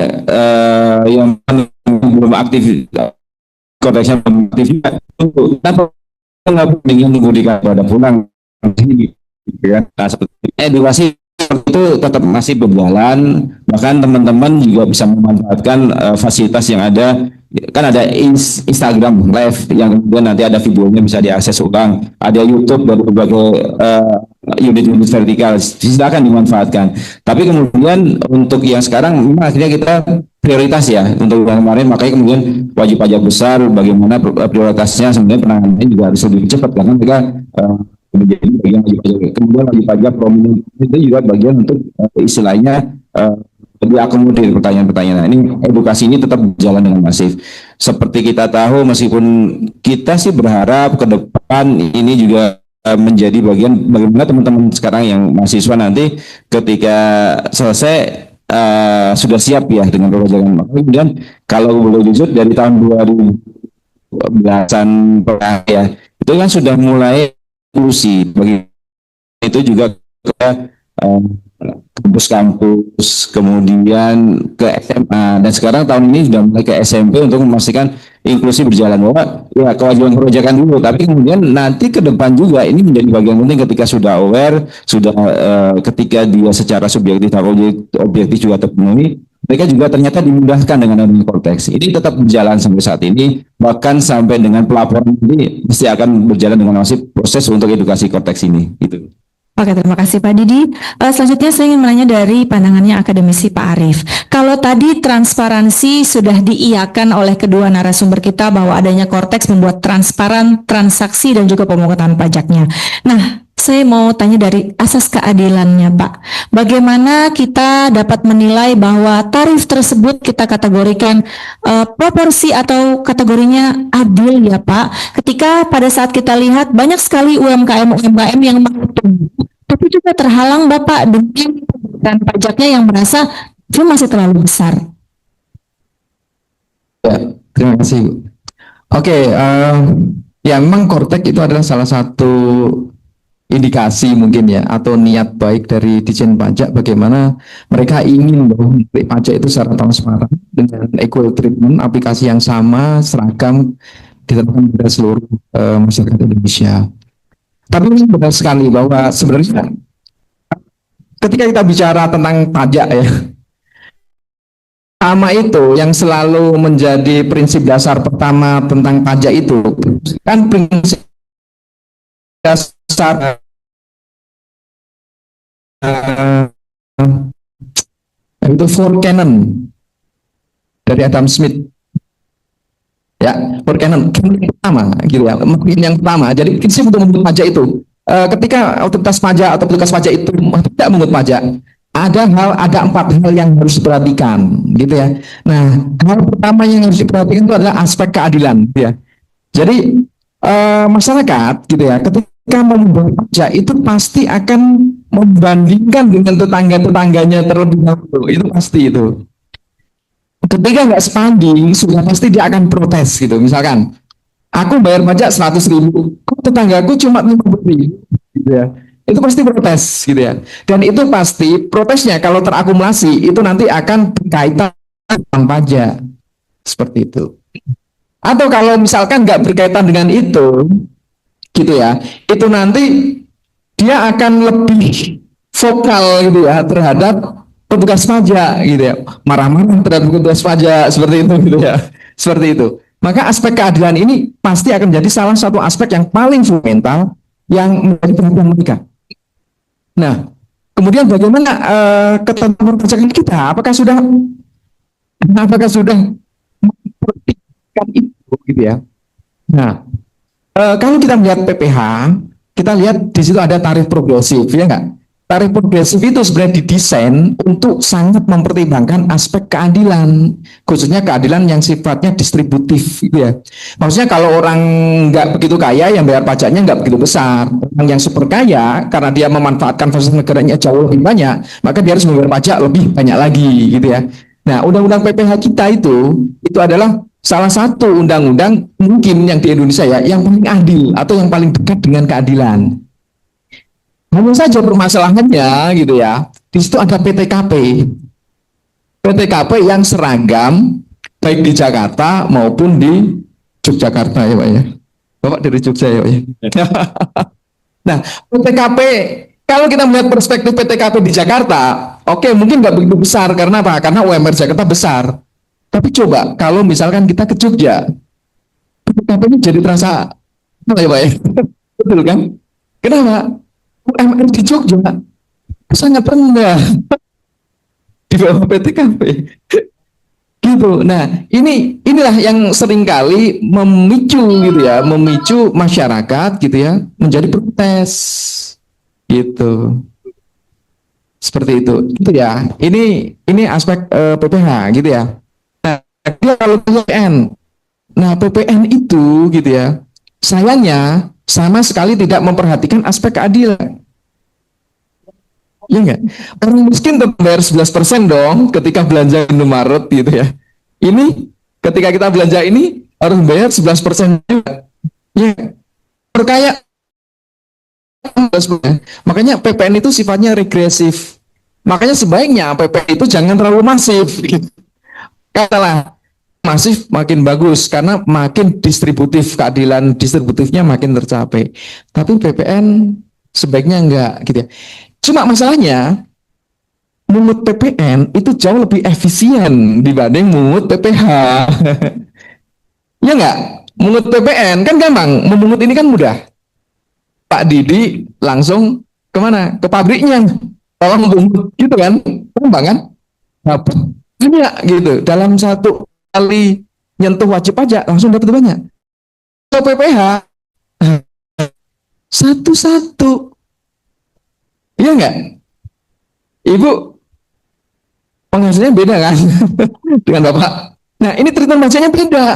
Speaker 2: yang belum aktif konteksnya belum aktif juga, kenapa nggak ingin nunggu di pada pulang? Nah, seperti edukasi itu tetap masih berjalan, bahkan teman-teman juga bisa memanfaatkan fasilitas yang ada. Kan ada Instagram Live yang kemudian nanti ada videonya bisa diakses ulang, ada YouTube dari berbagai unit-unit vertikal, silakan dimanfaatkan. Tapi kemudian untuk yang sekarang memang akhirnya kita prioritas ya untuk yang kemarin, makanya kemudian wajib pajak besar bagaimana prioritasnya sebenarnya penanganannya juga harus lebih cepat karena mereka menjadi bagian wajib pajak. Kemudian wajib pajak prominent itu juga bagian untuk istilahnya diakomodir pertanyaan-pertanyaan. Nah, ini edukasi ini tetap berjalan dengan masif. Seperti kita tahu, meskipun kita sih berharap ke depan ini juga menjadi bagian bagaimana teman-teman sekarang yang mahasiswa nanti ketika selesai sudah siap ya dengan perpajakan. Kemudian kalau boleh jujur dari tahun 2010-an ya itu kan sudah mulai inklusi bagi itu juga ke kampus-kampus, kemudian ke SMA, dan sekarang tahun ini sudah mulai ke SMP untuk memastikan inklusi berjalan bahwa ya kewajiban perpajakan dulu, tapi kemudian nanti ke depan juga ini menjadi bagian penting ketika sudah aware, sudah ketika dia secara subjektif atau objektif juga terpenuhi, mereka juga ternyata dimudahkan dengan adanya korteks. Ini tetap berjalan sampai saat ini, bahkan sampai dengan pelaporan ini pasti akan berjalan dengan masif proses untuk edukasi korteks ini. Gitu.
Speaker 1: Oke, terima kasih Pak Didi. Selanjutnya saya ingin menanya dari pandangannya akademisi Pak Arief. Kalau tadi transparansi sudah diiyakan oleh kedua narasumber kita bahwa adanya korteks membuat transparan transaksi dan juga pemungutan pajaknya. Nah, saya mau tanya dari asas keadilannya Pak. Bagaimana kita dapat menilai bahwa tarif tersebut kita kategorikan proporsi atau kategorinya adil ya Pak? Ketika pada saat kita lihat banyak sekali UMKM yang menghitung, tapi juga terhalang Bapak dengan dan pajaknya yang merasa itu masih terlalu besar.
Speaker 3: Ya, terima kasih Bu. Oke, ya memang korteks itu adalah salah satu indikasi mungkin ya atau niat baik dari Ditjen Pajak bagaimana mereka ingin bahwa pajak itu secara transparan dengan equal treatment, aplikasi yang sama seragam diterapkan pada seluruh masyarakat Indonesia. Tapi ini benar sekali bahwa sebenarnya ketika kita bicara tentang pajak ya, sama itu yang selalu menjadi prinsip dasar pertama tentang pajak itu kan prinsip dasar itu Ford Canon dari Adam Smith ya, Ford Canon yang pertama gitu ya, mungkin yang pertama. Jadi prinsip untuk memungut pajak itu ketika otoritas pajak atau petugas pajak itu tidak memungut pajak, ada 4 hal yang harus diperhatikan gitu ya. Nah, hal pertama yang harus diperhatikan itu adalah aspek keadilan gitu ya. Jadi masyarakat gitu ya ketika membayar pajak itu pasti akan membandingkan dengan tetangga-tetangganya terlebih dahulu, itu pasti itu. Ketika nggak sebanding, sudah pasti dia akan protes gitu. Misalkan, aku bayar pajak 100.000, kok tetanggaku cuma 50.000, gitu ya. Itu pasti protes gitu ya. Dan itu pasti protesnya kalau terakumulasi itu nanti akan berkaitan dengan pajak, seperti itu. Atau kalau misalkan nggak berkaitan dengan itu, gitu ya, itu nanti dia akan lebih vokal gitu ya terhadap petugas pajak gitu ya, marah-marah terhadap petugas pajak seperti itu gitu ya, seperti itu. Maka aspek keadilan ini pasti akan menjadi salah satu aspek yang paling fundamental yang menjadi perhatian mereka. Nah, kemudian bagaimana ketentuan perpajakan kita? Apakah sudah memperhatikan itu, gitu ya? Nah, kalau kita melihat PPH, kita lihat di situ ada tarif progresif, ya nggak? Tarif progresif itu sebenarnya didesain untuk sangat mempertimbangkan aspek keadilan, khususnya keadilan yang sifatnya distributif, gitu ya. Maksudnya kalau orang nggak begitu kaya, yang bayar pajaknya nggak begitu besar. Orang yang super kaya, karena dia memanfaatkan fasilitas negaranya jauh lebih banyak, maka dia harus membayar pajak lebih banyak lagi, gitu ya. Nah, undang-undang PPH kita itu adalah salah satu undang-undang mungkin yang di Indonesia ya, yang paling adil atau yang paling dekat dengan keadilan. Hanya saja permasalahannya gitu ya, di situ ada PTKP. PTKP yang seragam baik di Jakarta maupun di Yogyakarta ya Pak ya. Bapak dari Jogja ya Pak ya. Nah, PTKP kalau kita melihat perspektif PTKP di Jakarta, oke, mungkin nggak begitu besar karena apa? Karena UMR Jakarta besar. Tapi coba kalau misalkan kita ke Jogja, PTKP ini jadi terasa apa ya Pak ya? Betul kan? Kenapa? UMR di Jogja sangat rendah di bawah PTKP. Gitu. Nah, inilah yang seringkali memicu gitu ya, memicu masyarakat gitu ya menjadi protes. Gitu. Seperti itu. Gitu ya. Ini aspek PPH gitu ya. Nah, kalau PPN. Nah, PPN itu gitu ya. Sayangnya sama sekali tidak memperhatikan aspek keadilan. Ya enggak? Orang miskin tetap bayar 11% dong ketika belanja Indomaret gitu ya. Ini ketika kita belanja ini harus bayar 11% juga. Ya. Berkaya. Makanya PPN itu sifatnya regresif. Makanya sebaiknya PPN itu jangan terlalu masif. Katalah masif makin bagus karena makin distributif, keadilan distributifnya makin tercapai. Tapi PPN sebaiknya enggak gitu ya. Cuma masalahnya mungut PPN itu jauh lebih efisien dibanding mungut PPH. Ya enggak? Mungut PPN kan gampang, memungut ini kan mudah. Pak Didi langsung kemana? Ke pabriknya. Tolong mungut gitu kan? Gampang kan? Dapat banyak gitu. Dalam satu kali nyentuh wajib pajak langsung dapat banyak. Kalau PPH satu-satu, iya nggak? Ibu penghasilannya beda kan dengan bapak. Nah ini treatment pajaknya beda.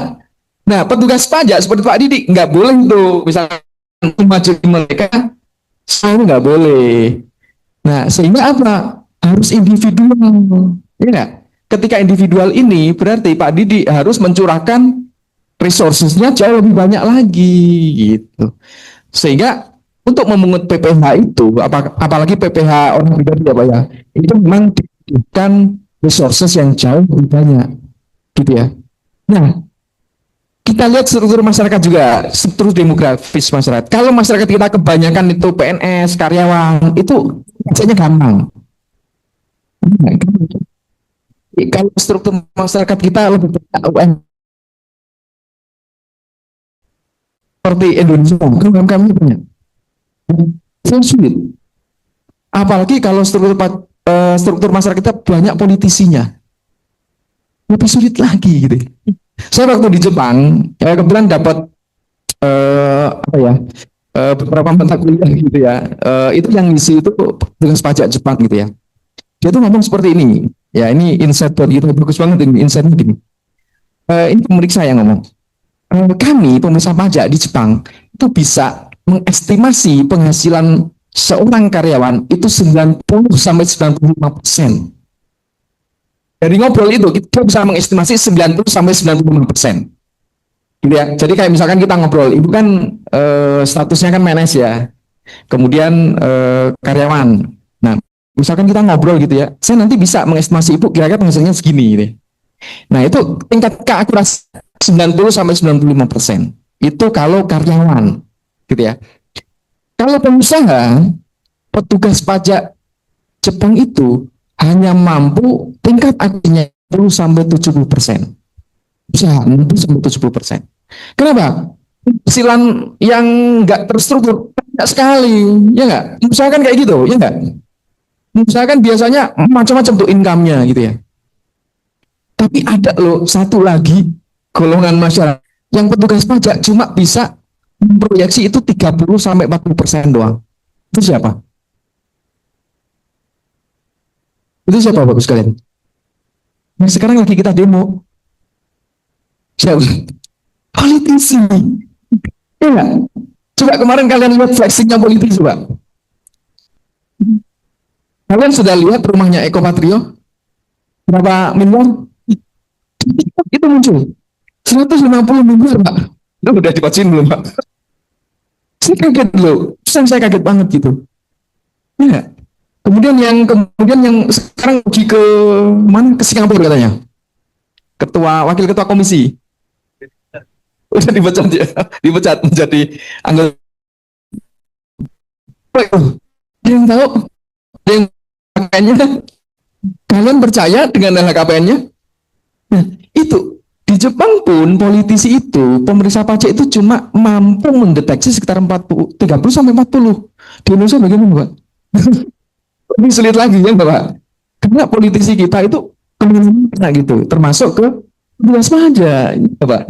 Speaker 3: Nah petugas pajak seperti Pak Didi nggak boleh tuh misalnya maju mereka, saya nggak boleh. Nah sehingga apa? Harus individual, ya nggak? Ketika individual ini berarti Pak Didi harus mencurahkan resourcesnya jauh lebih banyak lagi gitu. Sehingga untuk memungut PPH itu, apalagi PPH orang pribadi ya Pak ya, itu memang dibutuhkan resources yang jauh lebih banyak gitu ya. Nah, kita lihat struktur masyarakat juga, struktur demografis masyarakat. Kalau masyarakat kita kebanyakan itu PNS, karyawan, itu pajaknya gampang. Kalau struktur masyarakat kita lebih banyak UMR seperti Indonesia, UMKM banyak. Sulit. Apalagi kalau struktur masyarakat kita banyak politisinya, lebih sulit lagi gitu. Saya waktu di Jepang, ya kebetulan dapat beberapa mata kuliah gitu ya. Itu yang ngisi itu tugas pajak Jepang gitu ya. Dia tuh ngomong seperti ini. Ya ini insight buat kita, bagus banget ini insightnya gini. Ini pemeriksa yang ngomong. Kami pemeriksa pajak di Jepang itu bisa mengestimasi penghasilan seorang karyawan itu 90 sampai 95%. Dari ngobrol itu kita bisa mengestimasi 90 sampai 95%. Gitu ya. Jadi kayak misalkan kita ngobrol, ibu kan statusnya kan PNS ya. Kemudian karyawan. Nah, misalkan kita ngobrol gitu ya, saya nanti bisa mengestimasi ibu kira-kira penghasilannya segini gitu ya. Nah, itu tingkat keakurasian 90 sampai 95%. Itu kalau karyawan, gitu ya. Kalau pengusaha, petugas pajak Jepang itu hanya mampu tingkat akurasinya 10 sampai 70%. usaha 60-70%. Kenapa? Penghasilan yang nggak terstruktur banyak sekali, ya nggak? Usahakan kayak gitu, ya nggak? Usahakan biasanya macam-macam tuh income-nya gitu ya. Tapi ada loh satu lagi golongan masyarakat yang petugas pajak cuma bisa memproyeksi itu 30-40% doang. Itu siapa? Itu siapa Bapak sekalian? Nah, sekarang lagi kita demo. Siapa? Politisi. Ya nggak? Coba kemarin kalian lihat flexingnya politisi, Pak. Kalian sudah lihat rumahnya Eko Patrio? Berapa miliar? Itu muncul 150 miliar, Pak. Itu udah dibacain belum, Pak? Saya kaget loh. Saya kaget banget gitu. Ya. Kemudian yang sekarang pergi ke mana? Ke Singapura katanya. Wakil ketua komisi. Udah dipecat ya. Dipecat menjadi anggota. Ada yang tahu? Ada yang LHKPN-nya? Kalian percaya dengan LHKPN-nya? Nah, itu di Jepang pun politisi itu, pemeriksa pajak itu cuma mampu mendeteksi sekitar 30 sampai 40. Di Indonesia bagaimana, Pak? Lebih sulit lagi ya, Bapak. Karena politisi kita itu kemana-mana gitu, termasuk ke petugas pajak, ya, Pak.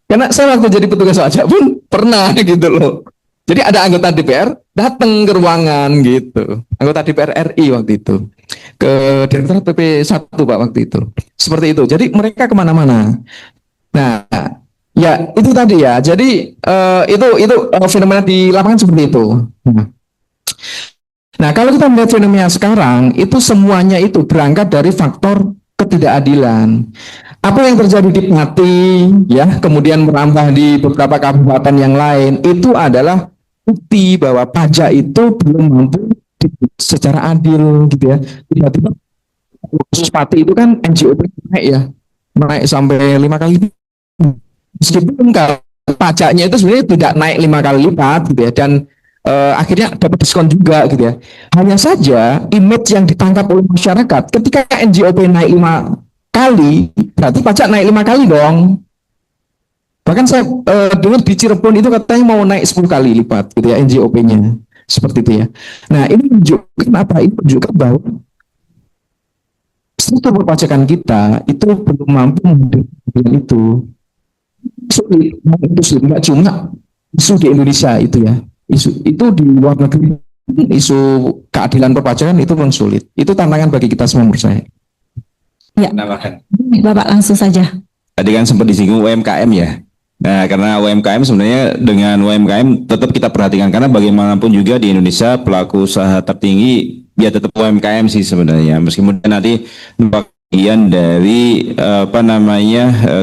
Speaker 3: Karena saya waktu jadi petugas pajak pun pernah gitu loh. Jadi ada anggota DPR datang ke ruangan gitu. Anggota DPR RI waktu itu. Ke Direktorat PP1 Pak waktu itu. Seperti itu. Jadi mereka kemana-mana. Nah, ya itu tadi ya. Jadi itu fenomena di lapangan seperti itu. Nah, kalau kita melihat fenomena sekarang, itu semuanya itu berangkat dari faktor ketidakadilan. Apa yang terjadi di Pati, ya, kemudian merambah di beberapa kabupaten yang lain, itu adalah bukti bahwa pajak itu belum mampu secara adil, gitu ya. Tiba-tiba khusus Pati itu kan NJOP naik ya, naik sampai 5 kali. Meskipun kalau pajaknya itu sebenarnya tidak naik 5 kali lipat, gitu ya, dan akhirnya dapat diskon juga gitu ya. Hanya saja image yang ditangkap oleh masyarakat ketika NJOP naik 5 kali, berarti pajak naik 5 kali dong. Bahkan saya dengar di Cirebon itu katanya mau naik 10 kali lipat gitu ya NJOP-nya. Seperti itu ya. Nah, ini menunjukkan apa? Ini menunjukkan bahwa struktur perpajakan kita itu belum mampu mendapatkan itu. Sulit, nggak cuma isu di Indonesia itu ya. Isu itu di luar negeri, isu keadilan perpajakan itu memang sulit. Itu tantangan bagi kita semua menurut saya.
Speaker 1: Ya, Bapak langsung saja.
Speaker 2: Tadi kan sempat disinggung UMKM ya. Nah, karena UMKM sebenarnya dengan UMKM tetap kita perhatikan karena bagaimanapun juga di Indonesia pelaku usaha tertinggi ya tetap UMKM sih sebenarnya. Meskipun nanti bagian dari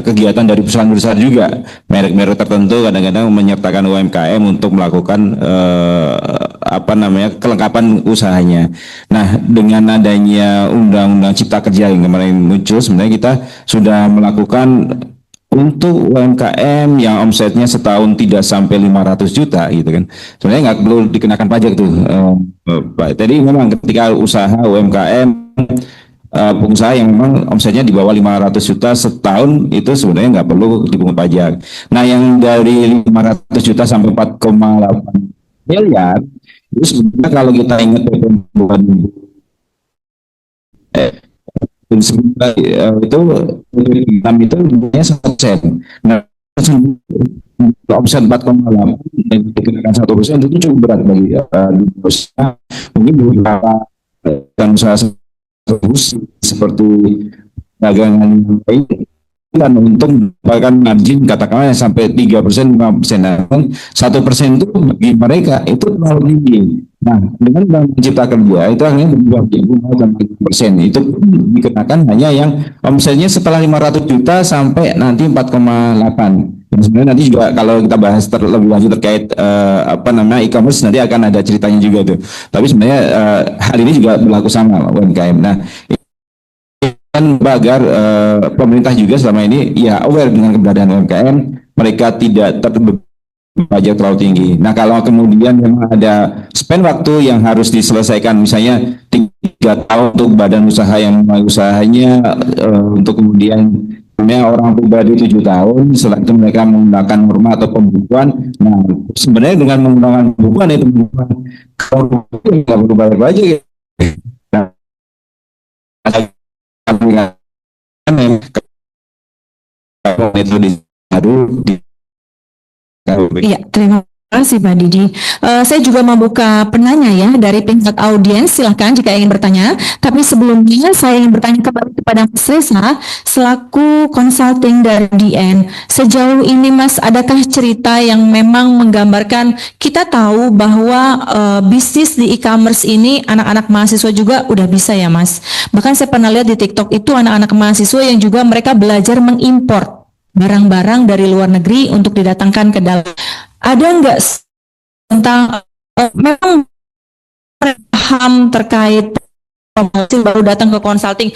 Speaker 2: kegiatan dari perusahaan besar juga merek-merek tertentu kadang-kadang menyertakan UMKM untuk melakukan kelengkapan usahanya. Nah, dengan adanya Undang-Undang Cipta Kerja yang kemarin muncul, sebenarnya kita sudah melakukan untuk UMKM yang omsetnya setahun tidak sampai 500 juta gitu kan. Sebenarnya nggak perlu dikenakan pajak tuh, Pak. Jadi memang ketika usaha UMKM pengusaha yang memang omsetnya di bawah 500 juta setahun itu sebenarnya nggak perlu dipungut pajak. Nah, yang dari 500 juta sampai 4,8 miliar itu sebenarnya kalau kita ingat itu sebenarnya 1%. Nah, omset 4,8 dan dikenakan 1% itu cukup berat bagi usaha. Mungkin beberapa dan usaha seperti dagangan lain dan untung bahkan margin katakanlah sampai 3%, 5%. Nah, 1% itu bagi mereka itu terlalu tinggi. Nah, dengan Undang Cipta Kerja itu hanya berubah menjadi 5% itu dikenakan hanya yang omsetnya setelah 500 juta sampai nanti 4,8. Dan sebenarnya nanti juga kalau kita bahas lebih lanjut terkait e-commerce nanti akan ada ceritanya juga tuh. Tapi sebenarnya hal ini juga berlaku sama UMKM. Nah, dan agar pemerintah juga selama ini ya aware dengan keberadaan UMKM, mereka tidak terbebani pajak terlalu tinggi. Nah, kalau kemudian memang ada spend waktu yang harus diselesaikan, misalnya 3 tahun untuk badan usaha yang mulai usahanya untuk kemudian orang pribadi 7 tahun, setelah itu mereka menggunakan norma atau pembukuan. Nah, sebenarnya dengan menggunakan pembukuan itu kalau nggak perlu bayar pajak ya. Nah, itu di
Speaker 1: Iya, terima kasih Pak Didi. Saya juga membuka penanya ya dari pihak audiens, silahkan jika ingin bertanya. Tapi sebelumnya saya ingin bertanya kembali kepada Mas Reza selaku consulting dari DN. Sejauh ini Mas, adakah cerita yang memang menggambarkan kita tahu bahwa bisnis di e-commerce ini anak-anak mahasiswa juga udah bisa ya Mas. Bahkan saya pernah lihat di TikTok itu anak-anak mahasiswa yang juga mereka belajar mengimpor barang-barang dari luar negeri untuk didatangkan ke dalam. Ada nggak tentang memang paham terkait konsulting baru datang ke consulting,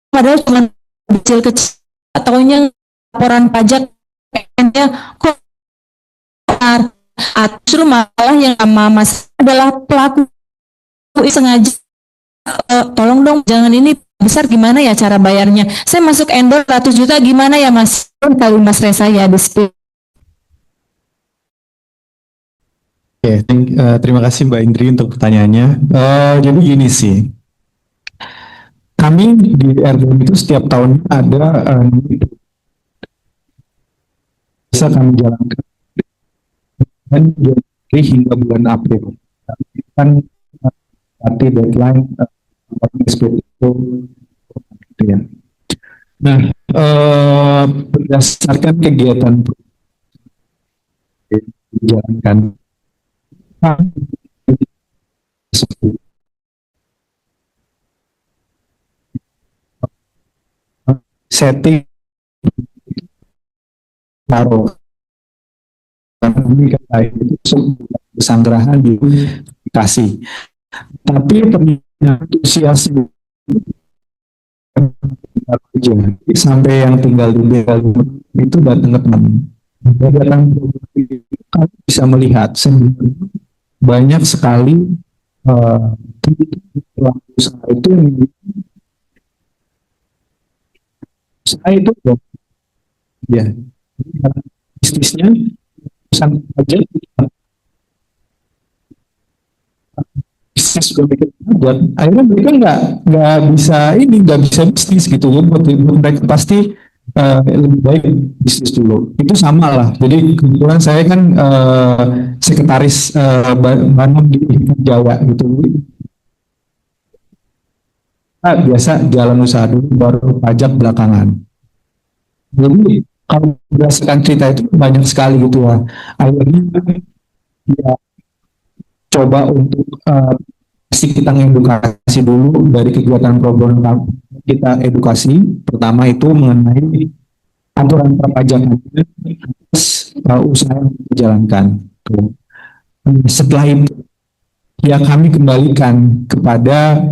Speaker 1: padahal cuma kecil-kecil ataunya laporan pajak kok justru malah yang sama Mas adalah pelaku sengaja tolong dong jangan ini besar, gimana ya cara bayarnya, saya masuk endorse 100 juta gimana ya Mas, kali Mas Reza ya
Speaker 4: Oke, terima kasih Mbak Indri untuk pertanyaannya. Jadi gini sih, kami di RDM itu setiap tahun ada bisa kami jalankan dan Januari hingga bulan April. Kan nanti deadline SPT itu gitu ya. Nah, berdasarkan kegiatan dijalankan setting taruh ini kan itu pesanggrahan dikasih, tapi ternyata antusiasme aja sampai yang tinggal di BL itu datang ke teman, datang bisa melihat banyak sekali usaha itu ya bisnisnya pesan aja bisnis juga bikin buat akhirnya mereka nggak bisa bisnis gitu ya, buat mereka pasti lebih baik bisnis dulu. Itu sama lah. Jadi kebetulan saya kan sekretaris Banom di Jawa gitu. Nah, biasa jalan usaha dulu baru pajak belakangan. Jadi kalau berdasarkan cerita itu banyak sekali gitu ya. Akhirnya ya coba untuk kita ngedukasi dulu dari kegiatan program kita edukasi. Pertama itu mengenai aturan perpajakan usaha yang dijalankan. Setelah itu ya kami kembalikan kepada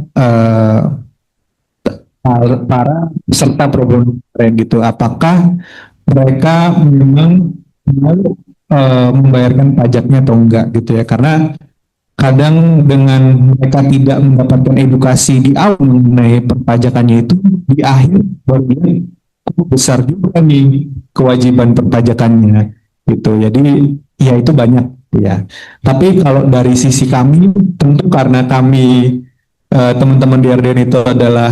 Speaker 4: para peserta program keren gitu, apakah mereka memang mau membayarkan pajaknya atau enggak gitu ya, karena kadang dengan mereka tidak mendapatkan edukasi di awal mengenai perpajakannya itu, di akhir baru besar juga nih kewajiban perpajakannya gitu. Jadi ya itu banyak ya. Tapi kalau dari sisi kami, tentu karena kami teman-teman di RDN itu adalah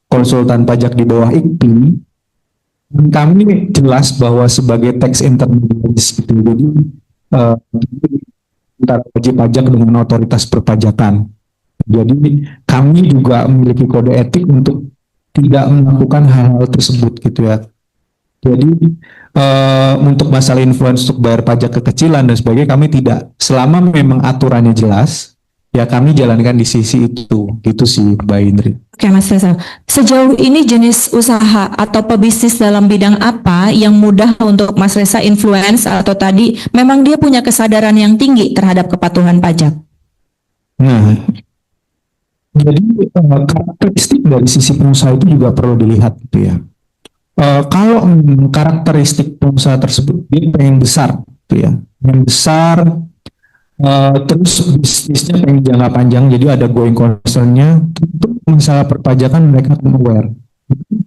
Speaker 4: konsultan pajak di bawah IKPI, kami jelas bahwa sebagai tax intermediaries gitu. Jadi antara wajib pajak dengan otoritas perpajakan. Jadi kami juga memiliki kode etik untuk tidak melakukan hal-hal tersebut gitu ya. Jadi untuk masalah influence untuk bayar pajak kekecilan dan sebagainya kami tidak, selama memang aturannya jelas ya kami jalankan di sisi itu. Itu sih Mbak Indri.
Speaker 1: Oke Mas Reza, sejauh ini jenis usaha atau pebisnis dalam bidang apa yang mudah untuk Mas Reza influence atau tadi memang dia punya kesadaran yang tinggi terhadap kepatuhan pajak?
Speaker 4: Nah, jadi karakteristik dari sisi pengusaha itu juga perlu dilihat gitu ya. Kalau karakteristik pengusaha tersebut dia pengen besar gitu ya, yang besar, terus bisnisnya pengen jangka panjang, jadi ada going concern-nya, tentu masalah perpajakan mereka akan aware.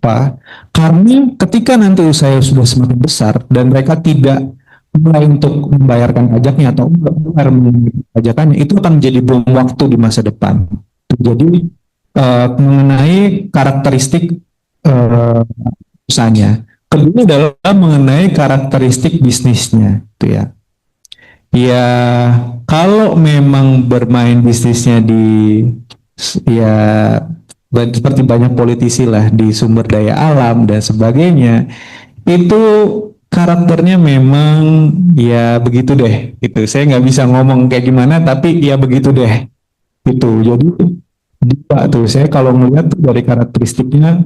Speaker 4: Kenapa? Karena ketika nanti usaha sudah semakin besar dan mereka tidak mulai untuk membayarkan pajaknya atau membayar pajakannya, itu akan menjadi bom waktu di masa depan. Jadi mengenai karakteristik usahanya. Kedua adalah mengenai karakteristik bisnisnya, gitu ya. Ya, kalau memang bermain bisnisnya di ya seperti banyak politisi lah di sumber daya alam dan sebagainya, itu karakternya memang ya begitu deh. Itu saya nggak bisa ngomong kayak gimana, tapi ya begitu deh. Itu jadi dua tuh saya kalau melihat tuh dari karakteristiknya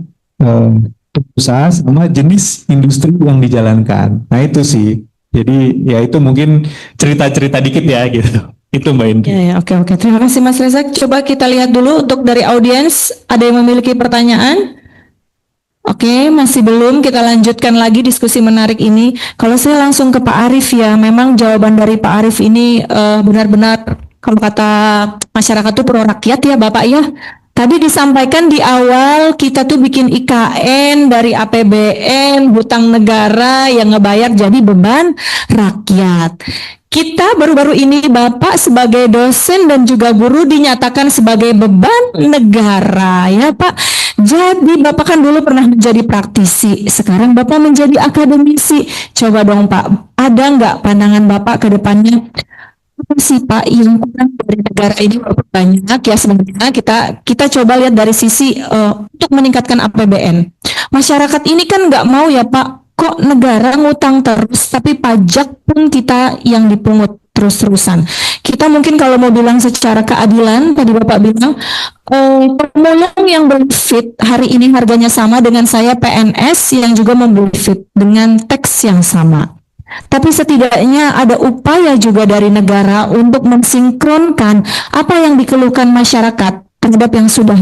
Speaker 4: usaha sama jenis industri yang dijalankan. Nah itu sih. Jadi ya itu mungkin cerita-cerita dikit ya gitu. Itu Mbak Indri.
Speaker 1: Ya, ya, oke. Terima kasih Mas Reza. Coba kita lihat dulu untuk dari audiens, ada yang memiliki pertanyaan? Oke, masih belum. Kita lanjutkan lagi diskusi menarik ini. Kalau saya langsung ke Pak Arief ya, memang jawaban dari Pak Arief ini benar-benar kalau kata masyarakat itu pro rakyat ya Bapak ya. Tadi disampaikan di awal kita tuh bikin IKN dari APBN, hutang negara yang ngebayar jadi beban rakyat. Kita baru-baru ini Bapak sebagai dosen dan juga guru dinyatakan sebagai beban negara ya Pak. Jadi Bapak kan dulu pernah menjadi praktisi, sekarang Bapak menjadi akademisi. Coba dong Pak, ada nggak pandangan Bapak ke depannya? Apa sih Pak yang kurang dari negara ini? Banyak ya sebenarnya kita coba lihat dari sisi untuk meningkatkan APBN. Masyarakat ini kan nggak mau ya Pak, kok negara ngutang terus tapi pajak pun kita yang dipungut terus-terusan. Kita mungkin kalau mau bilang secara keadilan, tadi Bapak bilang pemulung yang benefit hari ini harganya sama dengan saya PNS yang juga membenefit dengan teks yang sama. Tapi setidaknya ada upaya juga dari negara untuk mensinkronkan apa yang dikeluhkan masyarakat terhadap yang sudah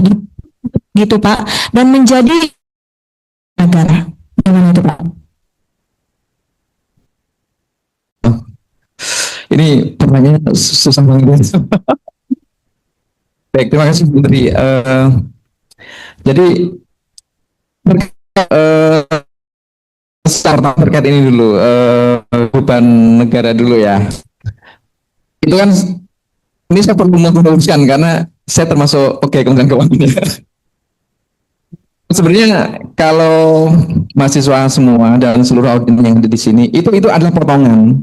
Speaker 1: gitu Pak, dan menjadi negara. Gimana itu Pak?
Speaker 3: Ini pertanyaannya susah banget. Baik, terima kasih Bu Menteri. Jadi terkait ini dulu, beban negara dulu ya. Itu kan ini saya perlu meluruskan karena saya termasuk Kementerian Keuangan. Sebenarnya kalau mahasiswa semua dan seluruh audiens yang ada di sini itu adalah potongan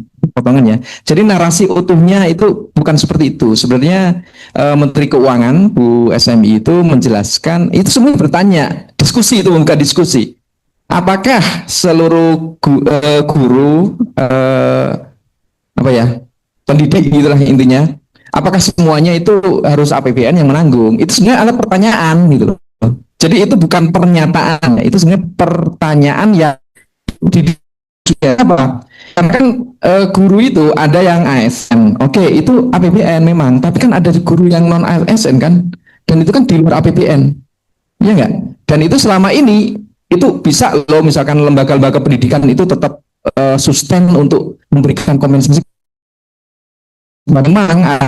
Speaker 3: ya. Jadi narasi utuhnya itu bukan seperti itu. Sebenarnya Menteri Keuangan Bu SMI itu menjelaskan, itu semua bertanya, diskusi itu bukan diskusi. Apakah seluruh guru pendidik itulah intinya, apakah semuanya itu harus APBN yang menanggung? Itu sebenarnya adalah pertanyaan gitu loh. Jadi itu bukan pernyataan, itu sebenarnya pertanyaan yang apa? Karena kan guru itu ada yang ASN, oke itu APBN memang, tapi kan ada guru yang non ASN kan, dan itu kan di luar APBN, ya enggak? Dan itu selama ini itu bisa loh, misalkan lembaga-lembaga pendidikan itu tetap sustain untuk memberikan kompensasi. Memang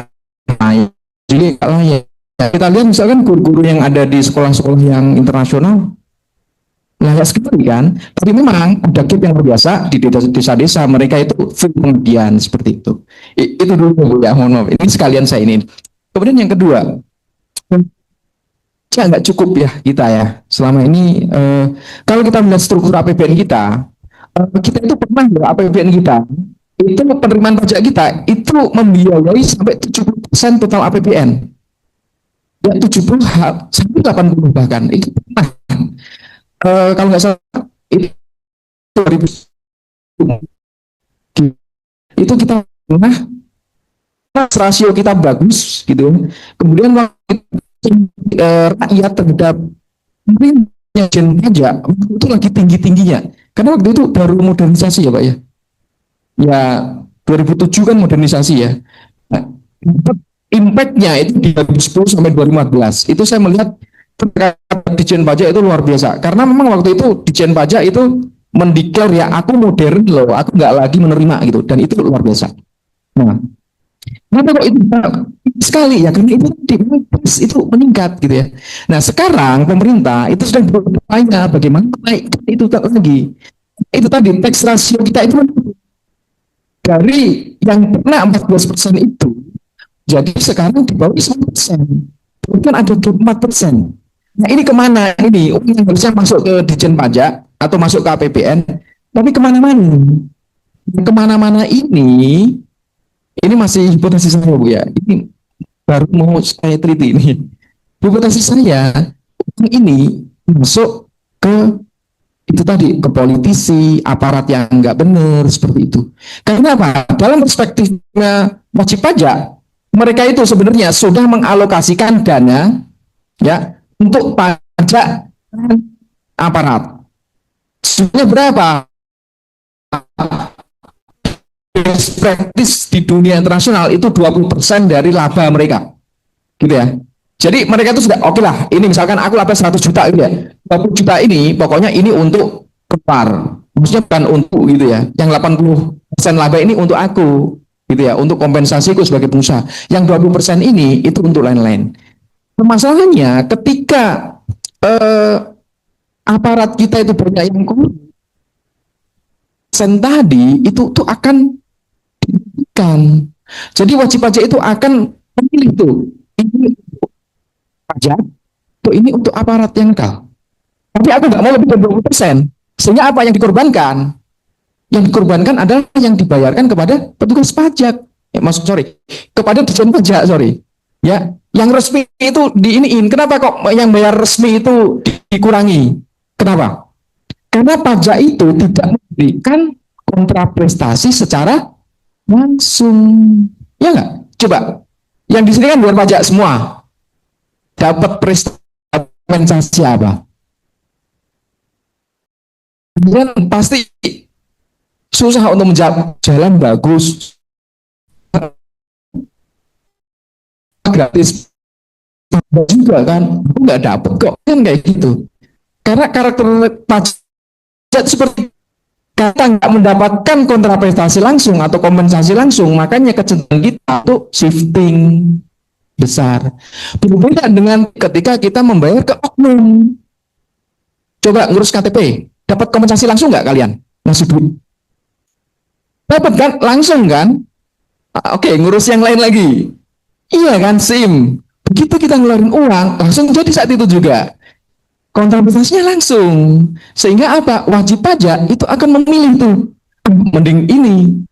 Speaker 3: jadi kalau ya kita lihat misalkan guru-guru yang ada di sekolah-sekolah yang internasional layak sekali kan, tapi memang ada gap yang luar biasa di desa-desa, mereka itu full pengabdian seperti itu. Itu dulu ya, mohon maaf. Ini sekalian saya ini. Kemudian yang kedua, ya nggak cukup ya kita ya selama ini kalau kita melihat struktur APBN kita itu pernah ya APBN kita itu penerimaan pajak kita itu membiayai sampai 70% total APBN ya, 70 sampai 80 bahkan itu pernah kalau nggak salah itu 2000 itu kita pernah rasio kita bagus gitu, kemudian rakyat terhadap penerimaan pajak itu lagi tinggi-tingginya karena waktu itu baru modernisasi ya Pak ya 2007 kan modernisasi ya. Nah, impact-nya itu di 2010 sampai 2014 itu saya melihat Ditjen Pajak itu luar biasa karena memang waktu itu Ditjen Pajak itu mendeklar ya aku modern loh, aku nggak lagi menerima gitu, dan itu luar biasa. Nah Kenapa kok itu sekali ya? Karena itu itu meningkat gitu ya. Nah sekarang pemerintah itu sedang berupaya bagaimana naikkan itu lagi. Itu tadi tax ratio kita itu dari yang pernah 14% itu jadi sekarang di bawah 9%. Bahkan ada 4%. Nah ini kemana ini? Uang yang harusnya masuk ke Ditjen Pajak atau masuk ke APBN, tapi kemana-mana. Kemana-mana ini masih hipotesis saya Bu ya. Ini baru mau saya teliti ini. Hipotesis saya, uang ini masuk ke itu tadi ke politisi, aparat yang nggak benar seperti itu. Karena apa? Dalam perspektifnya wajib pajak, mereka itu sebenarnya sudah mengalokasikan dana ya untuk pajak aparat. Sebenarnya berapa? Best practice di dunia internasional itu 20% dari laba mereka. Gitu ya. Jadi mereka itu sudah oke lah, ini misalkan aku laba 100 juta gitu ya. 20 juta ini pokoknya ini untuk kepar. Maksudnya bukan untuk gitu ya. Yang 80% laba ini untuk aku gitu ya, untuk kompensasiku sebagai pengusaha. Yang 20% ini itu untuk lain-lain. Permasalahannya ketika aparat kita itu banyak yang korupsi tadi itu tuh akan diberikan. Jadi wajib pajak itu akan memilih tuh ini untuk pajak, tuh ini untuk aparat yang nakal. Tapi aku nggak mau lebih dari 20%. Sehingga apa yang dikorbankan? Yang dikorbankan adalah yang dibayarkan kepada petugas pajak. Kepada Ditjen Pajak, Ya, yang resmi itu diiniin. Kenapa kok yang bayar resmi itu dikurangi? Kenapa? Karena pajak itu tidak memberikan kontraprestasi secara langsung. Ya nggak? Coba. Yang di sini kan bayar pajak semua. Dapat prestasi kompensasi apa? Kemudian pasti susah untuk menjawab jalan bagus, gratis juga kan, nggak dapet kok kan kayak gitu. Karena karakter pajak seperti kita nggak mendapatkan kontraprestasi langsung atau kompensasi langsung, makanya kecenderungan kita untuk shifting besar. Berbeda dengan ketika kita membayar ke oknum. Coba ngurus KTP, dapat kompensasi langsung nggak kalian? Ngasih duit? Dapat kan? Langsung kan? Oke, ngurus yang lain lagi. Iya kan, SIM. Begitu kita ngeluarin uang, langsung jadi saat itu juga. Kontraprestasinya langsung. Sehingga apa? Wajib pajak itu akan memilih tuh. Mending ini.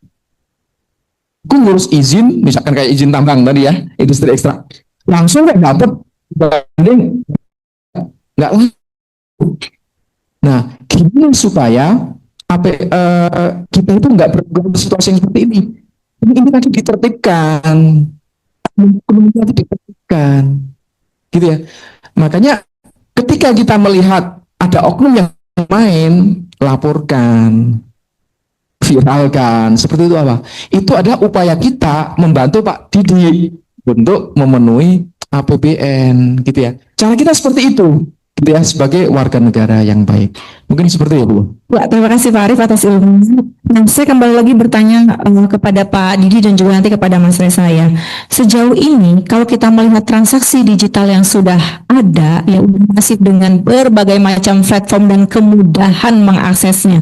Speaker 3: Aku ngurus izin, misalkan kayak izin tambang tadi ya, industri ekstrak. Langsung nggak dapat. Mending nggak langsung. Nah, gimana supaya kita itu nggak berada situasi yang seperti ini? Ini tadi ditertibkan. Kemudian ditertibkan. Gitu ya. Makanya ketika kita melihat ada oknum yang main, laporkan, viralkan, seperti itu apa? Itu adalah upaya kita membantu Pak Didi untuk memenuhi APBN, gitu ya. Cara kita seperti itu, gitu ya, sebagai warga negara yang baik. Mungkin seperti itu, Bu.
Speaker 1: Pak, terima kasih Pak Arief atas ilmunya. Nah, saya kembali lagi bertanya kepada Pak Didi dan juga nanti kepada Mas Reza ya. Sejauh ini, kalau kita melihat transaksi digital yang sudah ada, yang masif dengan berbagai macam platform dan kemudahan mengaksesnya,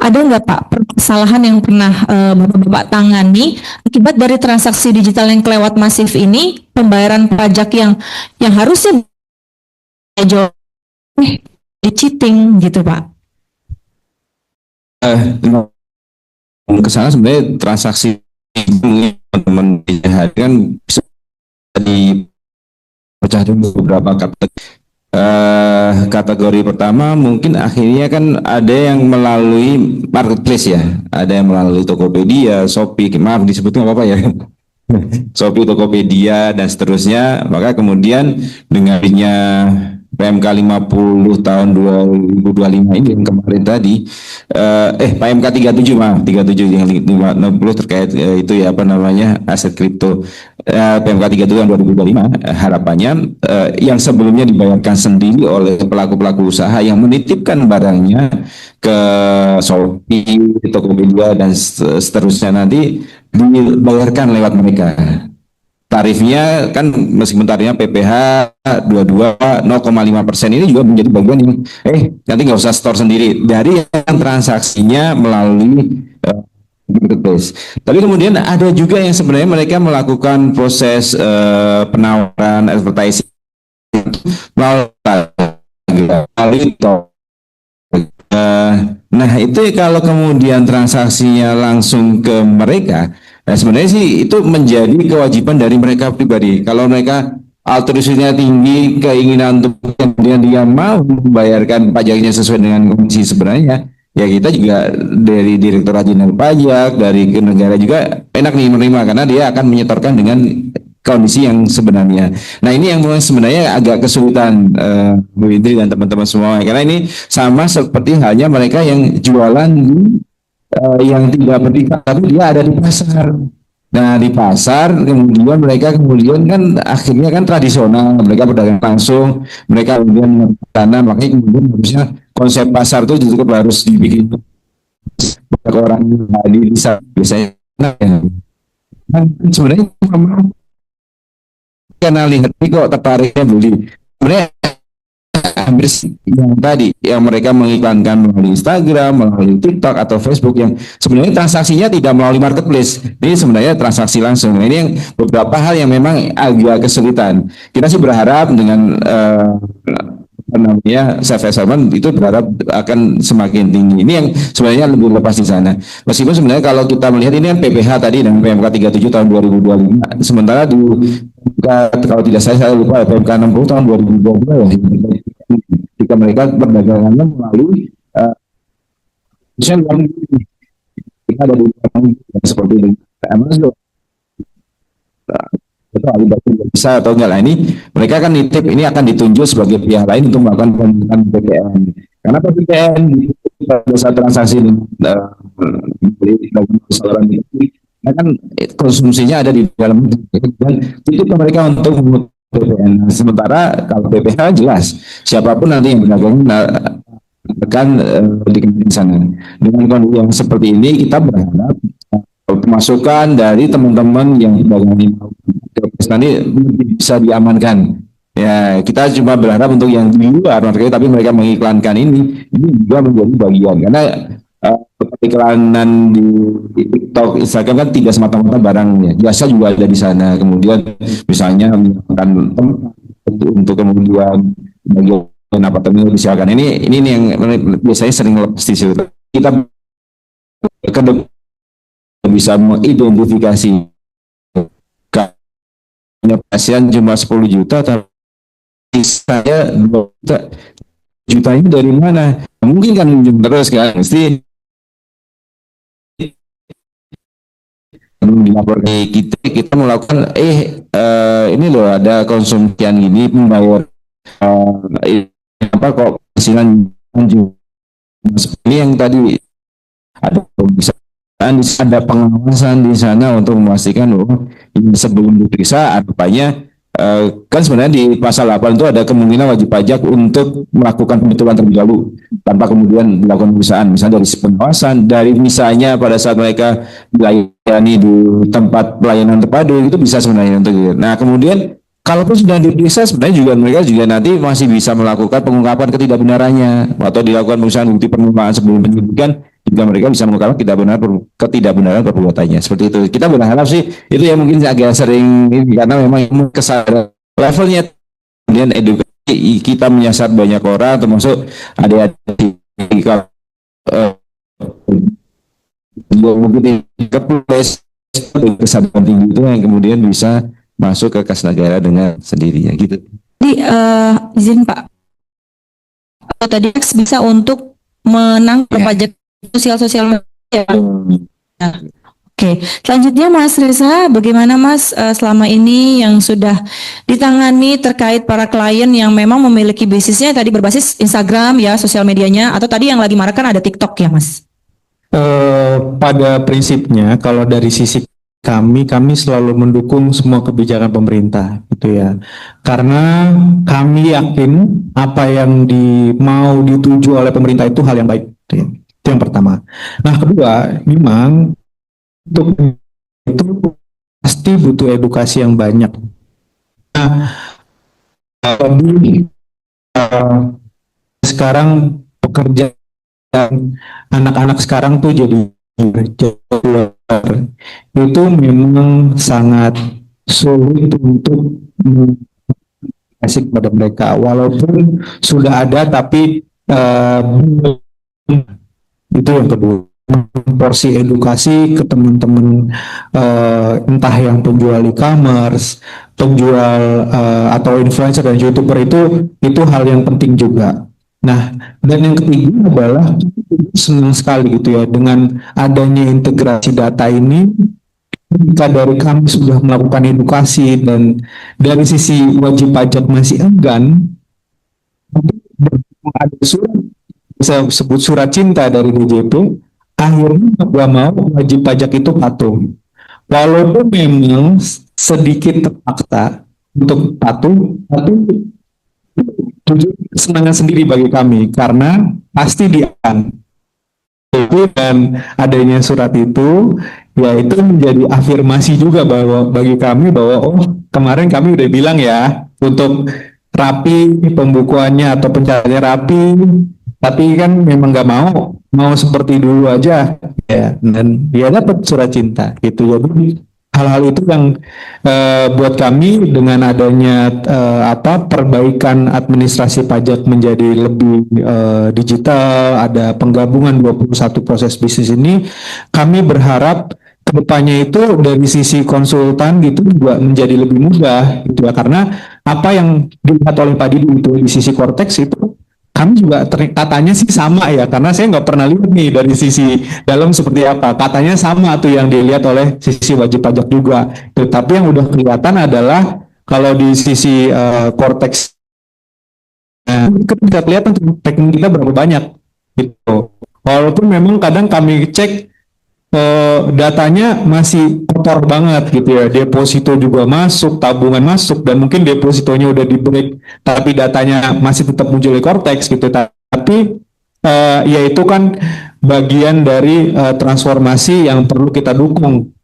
Speaker 1: ada nggak Pak permasalahan yang pernah Bapak tangani akibat dari transaksi digital yang kelewat masif ini, pembayaran pajak yang harusnya di cheating gitu Pak?
Speaker 2: Ke sana sebenarnya transaksi teman-teman kan bisa dipecah dulu beberapa kategori. Pertama mungkin akhirnya kan ada yang melalui marketplace ya, ada yang melalui Tokopedia, Shopee, maaf disebutnya apa ya, Shopee, Tokopedia dan seterusnya. Maka kemudian dengan adanya PMK 50 tahun 2025 ini yang kemarin tadi, PMK 37 maaf, 37 yang 50 terkait itu ya apa namanya aset kripto, PMK 37 tahun 2025, harapannya yang sebelumnya dibayarkan sendiri oleh pelaku-pelaku usaha yang menitipkan barangnya ke Shopee, Tokopedia dan seterusnya nanti dibayarkan lewat mereka. tarifnya kan meskipun tarifnya PPh 0,5% ini juga menjadi bagian yang nanti nggak usah store sendiri dari yang transaksinya melalui marketplace. Tapi kemudian ada juga yang sebenarnya mereka melakukan proses penawaran advertising melalui nah itu kalau kemudian transaksinya langsung ke mereka, nah sebenarnya sih itu menjadi kewajiban dari mereka pribadi. Kalau mereka altruisnya tinggi, keinginan untuk kemudian dia mau membayarkan pajaknya sesuai dengan kondisi sebenarnya, ya kita juga dari Direktorat Jenderal Pajak, dari negara juga enak nih menerima karena dia akan menyetorkan dengan kondisi yang sebenarnya. Nah ini yang sebenarnya agak kesulitan Bu Indri dan teman-teman semua, karena ini sama seperti halnya mereka yang jualan yang tidak berdikkat tapi dia ada di pasar. Nah di pasar kemudian mereka kan akhirnya kan tradisional, mereka berdagang langsung, mereka kemudian tanam, makanya kemudian harusnya konsep pasar itu juga harus dibikin banyak orang di desa biasanya. Nah, sebenarnya memang karena lihat ini kok tertariknya beli, sebenarnya hampir yang tadi yang mereka mengiklankan melalui Instagram, melalui TikTok atau Facebook yang sebenarnya transaksinya tidak melalui marketplace, ini sebenarnya transaksi langsung. Nah, ini yang beberapa hal yang memang agak kesulitan. Kita sih berharap dengan self assessment itu berharap akan semakin tinggi. Ini yang sebenarnya lebih lepas di sana. Meskipun sebenarnya kalau kita melihat ini kan PPh tadi dan PMK 37 tahun 2025, sementara di kalau tidak saya lupa PMK 60 tahun 2022 ya, jika mereka perdagangannya melalui kita ada di seperti ini Amazon itu Alibaba bisa atau enggak lah, ini mereka kan nitip ini akan ditunjuk sebagai pihak lain untuk melakukan pembukaan PPN. Karena PPN pada saat transaksi nah kan konsumsinya ada di dalam dan itu mereka untuk membuat PPN. Sementara kalau PPh jelas siapapun nanti yang berdagang akan dikenal di sana. Dengan kondisi yang seperti ini kita berharap pemasukan dari teman-teman yang berdagang nanti bisa diamankan. Ya, kita cuma berharap untuk yang di luar market tapi mereka mengiklankan ini juga menjadi bagian, karena iklanan di TikTok, Instagram kan tidak semata-mata barangnya, jasa juga ada di sana. Kemudian misalnya akan untuk kemudian bagian apa terminal disiapkan. Ini yang biasanya sering lepas di situ. Kita bisa mengidentifikasi pasien cuma 10 juta tapi saya 2 juta ini dari mana? Mungkin kan terus kan mesti dilapor ke kita melakukan ini loh ada konsumsian gini membayar apa kok hasilan ini yang tadi ada bisa ada pengawasan di sana untuk memastikan bahwa sebelum diperiksa rupanya kan sebenarnya di pasal 8 itu ada kemungkinan wajib pajak untuk melakukan pembetulan terlebih dahulu tanpa kemudian dilakukan pemeriksaan, misalnya dari pengawasan, dari misalnya pada saat mereka dilayani di tempat pelayanan terpadu itu bisa sebenarnya untuk itu. Nah kemudian kalaupun sudah diperiksa sebenarnya juga mereka juga nanti masih bisa melakukan pengungkapan ketidakbenarannya atau dilakukan pemeriksaan bukti permulaan sebelum penyidikan juga mereka bisa mengungkapkan ketidakbenaran perbuatannya. Seperti itu. Kita berharap sih itu yang mungkin agak sering karena memang kesadaran levelnya kemudian edukasi kita menyasar banyak orang termasuk adik-adik mungkin kesadaran tinggi itu yang kemudian bisa masuk ke kas negara dengan sendirinya gitu.
Speaker 1: Jadi izin Pak, tadi bisa untuk menangkap pajak sosial media. Nah, oke. Selanjutnya Mas Reza, bagaimana Mas selama ini yang sudah ditangani terkait para klien yang memang memiliki bisnisnya tadi berbasis Instagram ya, sosial medianya, atau tadi yang lagi marak kan ada TikTok ya Mas?
Speaker 4: Pada prinsipnya kalau dari sisi kami selalu mendukung semua kebijakan pemerintah gitu ya, karena kami yakin apa yang mau dituju oleh pemerintah itu hal yang baik gitu ya. Itu yang pertama. Nah kedua, memang untuk itu pasti butuh edukasi yang banyak. Nah, tapi sekarang pekerjaan anak-anak sekarang tuh jadi keluar itu memang sangat sulit untuk kasih kepada mereka, walaupun sudah ada tapi itu yang kedua, porsi edukasi ke teman-teman, entah yang penjual e-commerce, penjual atau influencer dan youtuber, itu hal yang penting juga. Nah, dan yang ketiga adalah senang sekali gitu ya dengan adanya integrasi data ini. Jika dari kami sudah melakukan edukasi dan dari sisi wajib pajak masih enggan, ada surat, saya sebut surat cinta dari DJP, akhirnya nggak mau wajib pajak itu patuh. Walaupun memang sedikit terpaksa untuk patuh, tapi tujuan kesenangan sendiri bagi kami karena pasti dan adanya surat itu, ya itu menjadi afirmasi juga bahwa bagi kami bahwa oh kemarin kami udah bilang ya untuk rapi pembukuannya atau pencatatan rapi, tapi kan memang nggak mau seperti dulu aja ya, dan dia dapat surat cinta gitu. Jadi hal-hal itu yang buat kami dengan adanya perbaikan administrasi pajak menjadi lebih digital, ada penggabungan 21 proses bisnis ini, kami berharap kedepannya itu dari sisi konsultan gitu juga menjadi lebih mudah gitu ya, karena apa yang dilihat oleh Pak Didi itu di sisi Cortex itu kami juga katanya sih sama ya, karena saya nggak pernah lihat nih dari sisi dalam seperti apa. Katanya sama tuh yang dilihat oleh sisi wajib pajak juga. Tetapi yang udah kelihatan adalah kalau di sisi Cortex, kita kelihatan teknik kita berapa banyak gitu. Walaupun memang kadang kami cek datanya masih kotor banget gitu ya, deposito juga masuk, tabungan masuk, dan mungkin depositonya udah di break tapi datanya masih tetap muncul di Cortex gitu. Tapi ya itu kan bagian dari transformasi yang perlu kita dukung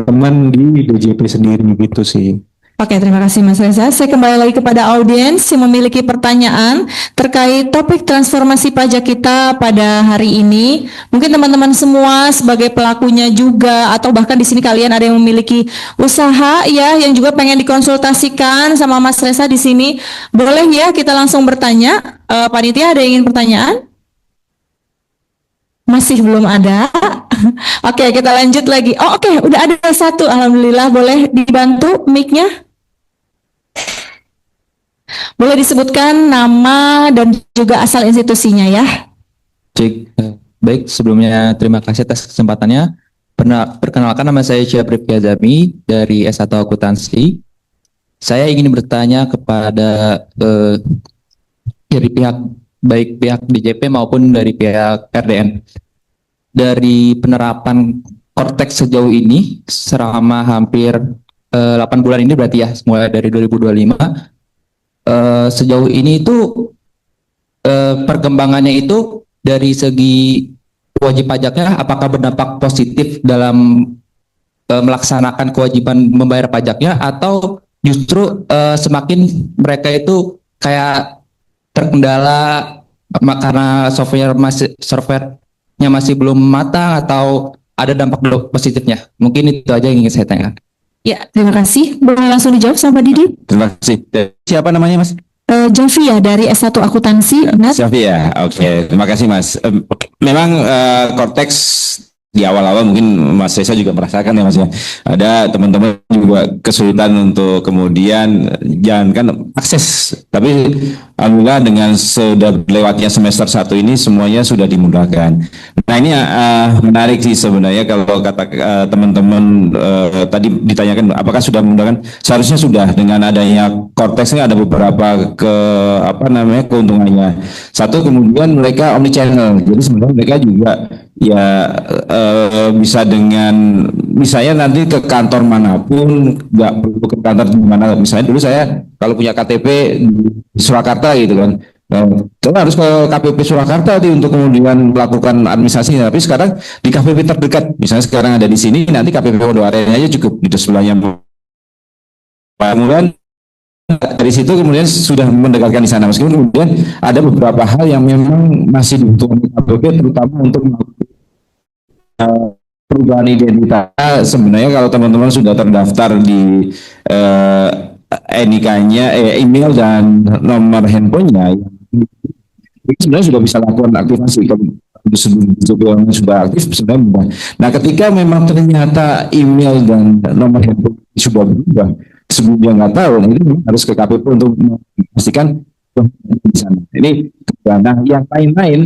Speaker 4: teman di DJP sendiri gitu sih.
Speaker 1: Oke, terima kasih Mas Reza. Saya kembali lagi kepada audiens yang memiliki pertanyaan terkait topik transformasi pajak kita pada hari ini. Mungkin teman-teman semua sebagai pelakunya juga, atau bahkan di sini kalian ada yang memiliki usaha ya, yang juga pengen dikonsultasikan sama Mas Reza di sini. Boleh ya kita langsung bertanya. Panitia ada yang ingin pertanyaan? Masih belum ada. Oke, kita lanjut lagi. Oh, oke, udah ada satu. Alhamdulillah, boleh dibantu mic-nya? Boleh disebutkan nama dan juga asal institusinya ya.
Speaker 5: Cik, baik, sebelumnya terima kasih atas kesempatannya. Perkenalkan, nama saya Syafri Azami dari S1 Akuntansi. Saya ingin bertanya kepada dari baik pihak DJP maupun dari pihak RDN. Dari penerapan Cortex sejauh ini selama hampir 8 bulan ini berarti ya, mulai dari 2025, sejauh ini itu perkembangannya itu dari segi wajib pajaknya apakah berdampak positif dalam melaksanakan kewajiban membayar pajaknya, atau justru semakin mereka itu kayak terkendala karena softwarenya masih belum matang, atau ada dampak positifnya? Mungkin itu aja yang ingin saya tanyakan.
Speaker 1: Ya, terima kasih. Boleh langsung dijawab sama Didi?
Speaker 2: Terima kasih. Siapa namanya Mas?
Speaker 1: Javi ya, dari S1 Akuntansi.
Speaker 2: Javi ya, oke. Terima kasih Mas. Memang Cortex di awal-awal mungkin Mas Reza juga merasakan ya Mas ya. Ada teman-teman juga kesulitan untuk kemudian jangankan akses, tapi alhamdulillah dengan sudah lewatnya semester 1 ini semuanya sudah dimudahkan. Nah ini menarik sih sebenarnya kalau kata teman-teman tadi ditanyakan apakah sudah memudahkan. Seharusnya sudah, dengan adanya Cortex ini ada beberapa keuntungannya. Satu, kemudian mereka omnichannel, jadi sebenarnya mereka juga ya bisa dengan misalnya nanti ke kantor manapun, nggak perlu ke kantor di mana. Misalnya dulu saya kalau punya KTP di Surakarta gitu kan, Nah, itu harus ke KPP Surakarta tadi untuk kemudian melakukan administrasi. Tapi sekarang di KPP terdekat, misalnya sekarang ada di sini, nanti KPP Wonoarenya aja cukup di sebelahnya. Kemudian dari situ kemudian sudah mendekatkan di sana. Meskipun kemudian ada beberapa hal yang memang masih dibutuhkan KPP, terutama untuk melakukan perubahan identitas. Sebenarnya kalau teman-teman sudah terdaftar di NIK-nya, email dan nomor handphonenya, itu sebenarnya sudah bisa lakukan aktivasi. Kalau sebelum sudah aktif sebenarnya mudah. Nah, ketika memang ternyata email dan nomor handphone sudah berubah, sebelumnya nggak tahu, nah itu harus ke KPP untuk memastikan di sana. Ini nah, yang lain-lain,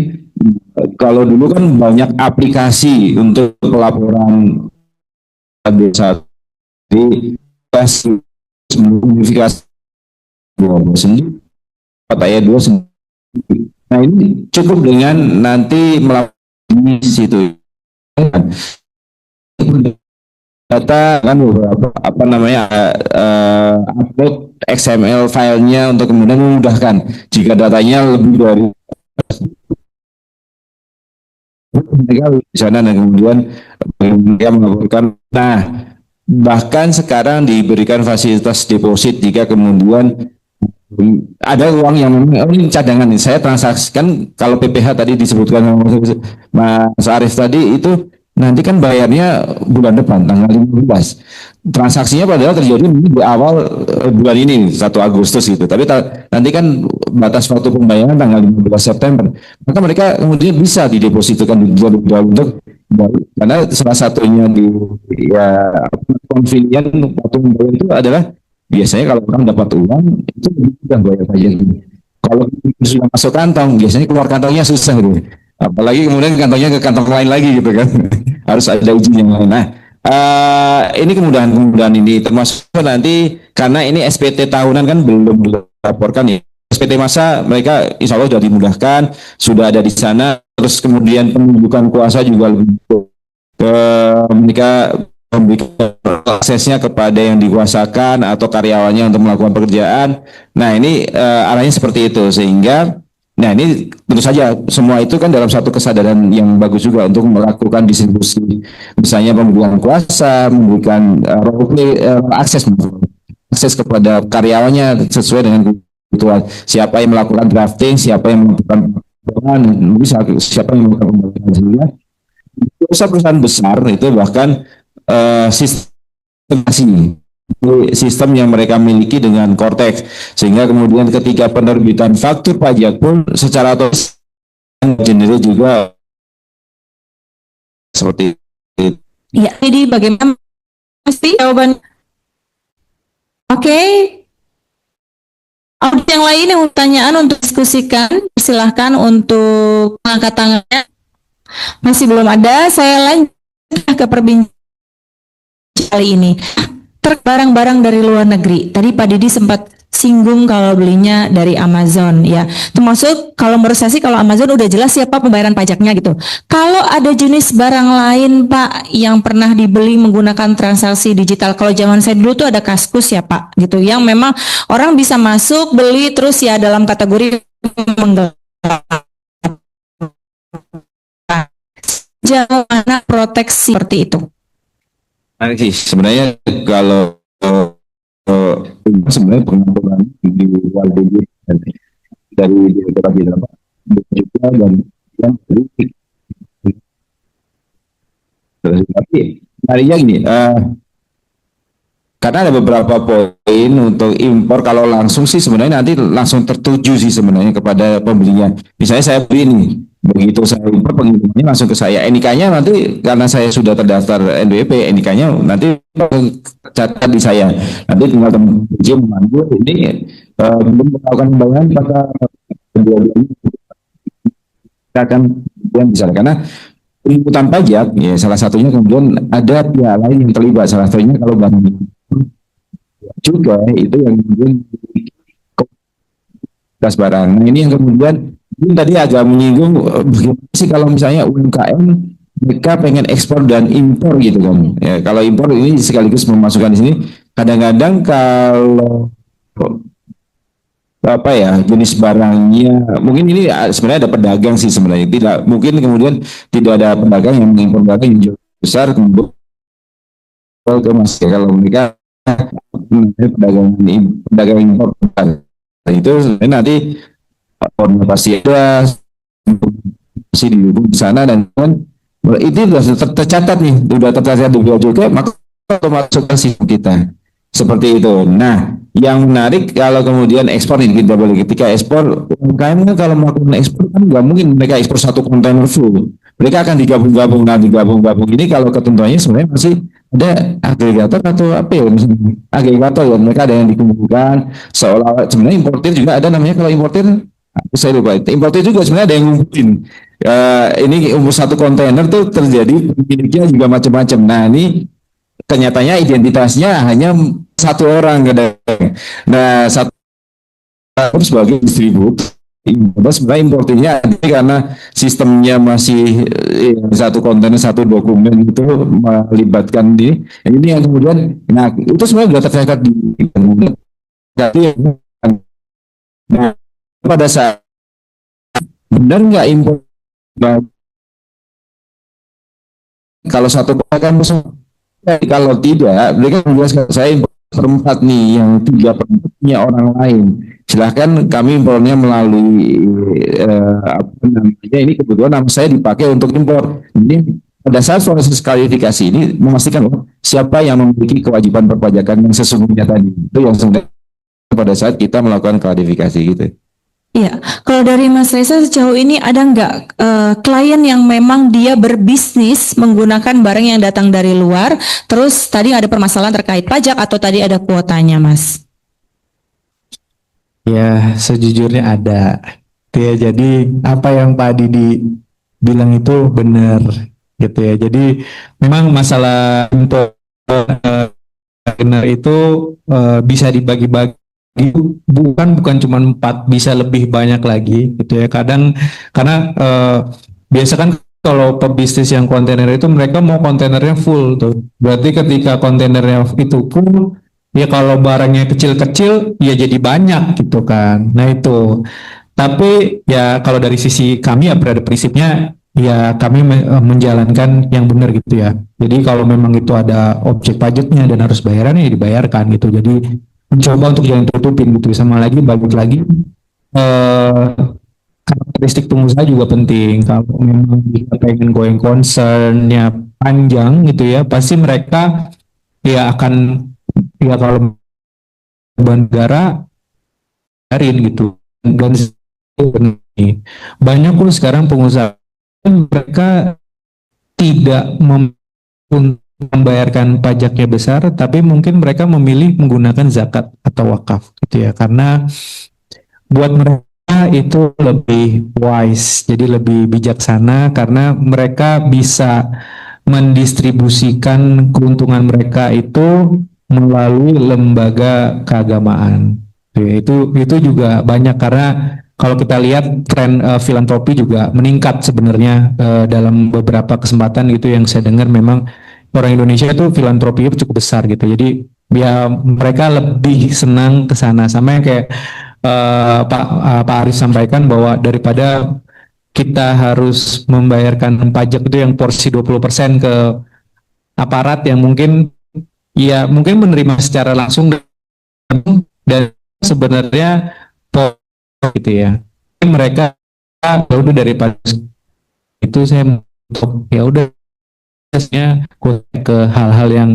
Speaker 2: kalau dulu kan banyak aplikasi untuk pelaporan desa, di verifikasi 4 ayat 2 sendiri. Nah, ini cukup dengan nanti melalui situ data kan beberapa apa namanya upload XML filenya untuk kemudian memudahkan jika datanya lebih dari di sana dan kemudian dia melakukan. Nah, bahkan sekarang diberikan fasilitas deposit jika kemudian ada uang yang memang ini cadangan nih, saya transaksikan. Kalau PPH tadi disebutkan Mas Arief tadi, itu nanti kan bayarnya bulan depan tanggal 15. Transaksinya padahal terjadi di awal bulan ini 1 Agustus gitu. Tapi nanti kan batas waktu pembayaran tanggal 15 September. Maka mereka kemudian bisa didepositkan di untuk karena salah satunya di ya convenient waktu pembayaran itu adalah biasanya kalau orang dapat uang itu sudah bayar pajak. Kalau sudah masuk kantong, biasanya keluar kantongnya susah gitu. Apalagi kemudian kantongnya ke kantong lain lagi gitu kan. Harus ada izin yang lain. Nah, ini kemudahan ini termasuk nanti karena ini SPT tahunan kan belum dilaporkan ya. SPT masa mereka insya Allah sudah dimudahkan, sudah ada di sana. Terus kemudian penunjukan kuasa juga lebih mereka memberikan aksesnya kepada yang dikuasakan atau karyawannya untuk melakukan pekerjaan. Nah, ini arahnya seperti itu sehingga nah ini tentu saja semua itu kan dalam satu kesadaran yang bagus juga untuk melakukan distribusi, misalnya pemberian kuasa, memberikan akses kepada karyawannya sesuai dengan kebutuhan. Siapa yang melakukan drafting, siapa yang melakukan siapa yang melakukan pembagian hasilnya. Perusahaan besar itu bahkan sistem yang mereka miliki dengan Cortex, sehingga kemudian ketika penerbitan faktur pajak pun secara otomatis generate juga seperti itu.
Speaker 1: Ya, jadi bagaimana pasti jawaban? Oke. Ada yang lain yang pertanyaan untuk diskusikan, silahkan untuk angkat tangannya. Masih belum ada, saya lanjut ke perbincangan kali ini. Barang-barang dari luar negeri. Tadi Pak Didi sempat singgung kalau belinya dari Amazon ya. Termasuk kalau menurut saya sih kalau Amazon udah jelas siapa pembayaran pajaknya gitu. Kalau ada jenis barang lain Pak yang pernah dibeli menggunakan transaksi digital. Kalau zaman saya dulu tuh ada Kaskus ya Pak gitu. Yang memang orang bisa masuk beli terus ya dalam kategori menggelap. Jauh mana proteksi seperti itu?
Speaker 2: Nah, sih sebenarnya kalau sebenarnya pengaturan di WDG dari Direktorat Jenderal juga dan yang dari tapi harinya gini, karena ada beberapa poin untuk impor. Kalau langsung sih sebenarnya nanti langsung tertuju sih sebenarnya kepada pembelinya. Misalnya saya beli nih, begitu saya impor pengirimannya langsung ke saya. NIK-nya nanti karena saya sudah terdaftar NWP, NIK-nya nanti catat di saya. Nanti tinggal teman memanggil ini belum melakukan pembayaran pada kedua-duanya akan yang bisa, karena penghutang pajak ya salah satunya kemudian ada pihak lain yang terlibat, salah satunya kalau barang juga itu yang kemudian kas barang. Nah, ini yang kemudian ini tadi agak menyinggung bagaimana sih kalau misalnya UMKM mereka pengen ekspor dan impor gitu kan ya. Kalau impor ini sekaligus memasukkan di sini, kadang-kadang kalau apa ya jenis barangnya. Mungkin ini sebenarnya ada pedagang sih sebenarnya. Tidak mungkin kemudian tidak ada pedagang yang mengimpor barang yang jauh besar kemudian ke mas kalau mereka pedagang impor itu sebenarnya nanti formnya pasti ada pasti di sana dan kan itu sudah tercatat nih, sudah tercatat di Bea Cukai, maka masuk ke sistem kita seperti itu. Nah, yang menarik kalau kemudian ekspor ini kita boleh ketika ekspor UMKM kan kalau melakukan ekspor kan nggak mungkin mereka ekspor satu kontainer full. Mereka akan digabung-gabung. Nah, digabung-gabung ini kalau ketentuannya sebenarnya masih ada agregator atau apa ya, misalnya agregator ya, mereka ada yang dikumpulkan seolah sebenarnya importir juga ada namanya. Kalau importir saya lupa, importir juga sebenarnya ada yang ngumpulin. Ini umur satu kontainer tuh terjadi pemiliknya juga macam-macam. Nah, ini kenyataannya identitasnya hanya satu orang kadang. Nah, satu orang sebagai distributor. Sebenarnya importirnya karena sistemnya masih satu kontainer satu dokumen itu melibatkan ini yang kemudian, nah itu sebenarnya sudah tercatat di nah, pada saat benar nggak impor, kalau satu kan kalau tidak mereka menjelaskan saya perempat nih, yang 3/4-nya orang lain silahkan kami impornya melalui apa namanya, ini kebetulan nama saya dipakai untuk impor. Ini pada saat proses klarifikasi ini memastikan siapa yang memiliki kewajiban perpajakan yang sesungguhnya tadi, itu yang sebenarnya pada saat kita melakukan klarifikasi gitu.
Speaker 1: Iya, kalau dari Mas Reza sejauh ini ada nggak klien yang memang dia berbisnis menggunakan barang yang datang dari luar, terus tadi ada permasalahan terkait pajak atau tadi ada kuotanya, Mas?
Speaker 4: Ya, sejujurnya ada. Ya, jadi apa yang Pak Didi bilang itu benar gitu ya. Jadi memang masalah untuk benar itu bisa dibagi-bagi, bukan cuma 4, bisa lebih banyak lagi gitu ya. Kadang karena biasa kan kalau pebisnis yang kontainer itu mereka mau kontainernya full tuh. Berarti ketika kontainernya itu full, ya kalau barangnya kecil-kecil ya jadi banyak gitu kan. Nah itu. Tapi ya kalau dari sisi kami ya pada prinsipnya ya kami menjalankan yang benar gitu ya. Jadi kalau memang itu ada objek pajaknya dan harus bayaran ya dibayarkan gitu. Jadi mencoba untuk jangan tutupin gitu. Sama lagi balik lagi karakteristik pengusaha juga penting. Kalau memang kita pengen going concernnya panjang gitu ya, pasti mereka ya akan ya kalau beban negara biarin gitu. Dan banyak pun sekarang pengusaha mereka tidak membayarkan pajaknya besar, tapi mungkin mereka memilih menggunakan zakat atau wakaf gitu ya, karena buat mereka itu lebih wise, jadi lebih bijaksana karena mereka bisa mendistribusikan keuntungan mereka itu melalui lembaga keagamaan. Itu juga banyak karena kalau kita lihat tren filantropi juga meningkat sebenarnya dalam beberapa kesempatan gitu yang saya dengar, memang orang Indonesia itu filantropinya cukup besar gitu. Jadi ya mereka lebih senang ke sana, sama yang kayak Pak Arif sampaikan bahwa daripada kita harus membayarkan pajak itu yang porsi 20% ke aparat yang mungkin ya mungkin menerima secara langsung dan sebenarnya gitu ya. Mereka ya udah daripada itu saya ya udah ke hal-hal yang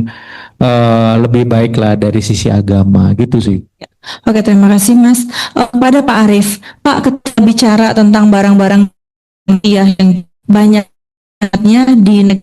Speaker 4: lebih baik lah dari sisi agama gitu sih.
Speaker 1: Oke, terima kasih Mas. Pada Pak Arif, Pak ketika bicara tentang barang-barang yang banyaknya di negara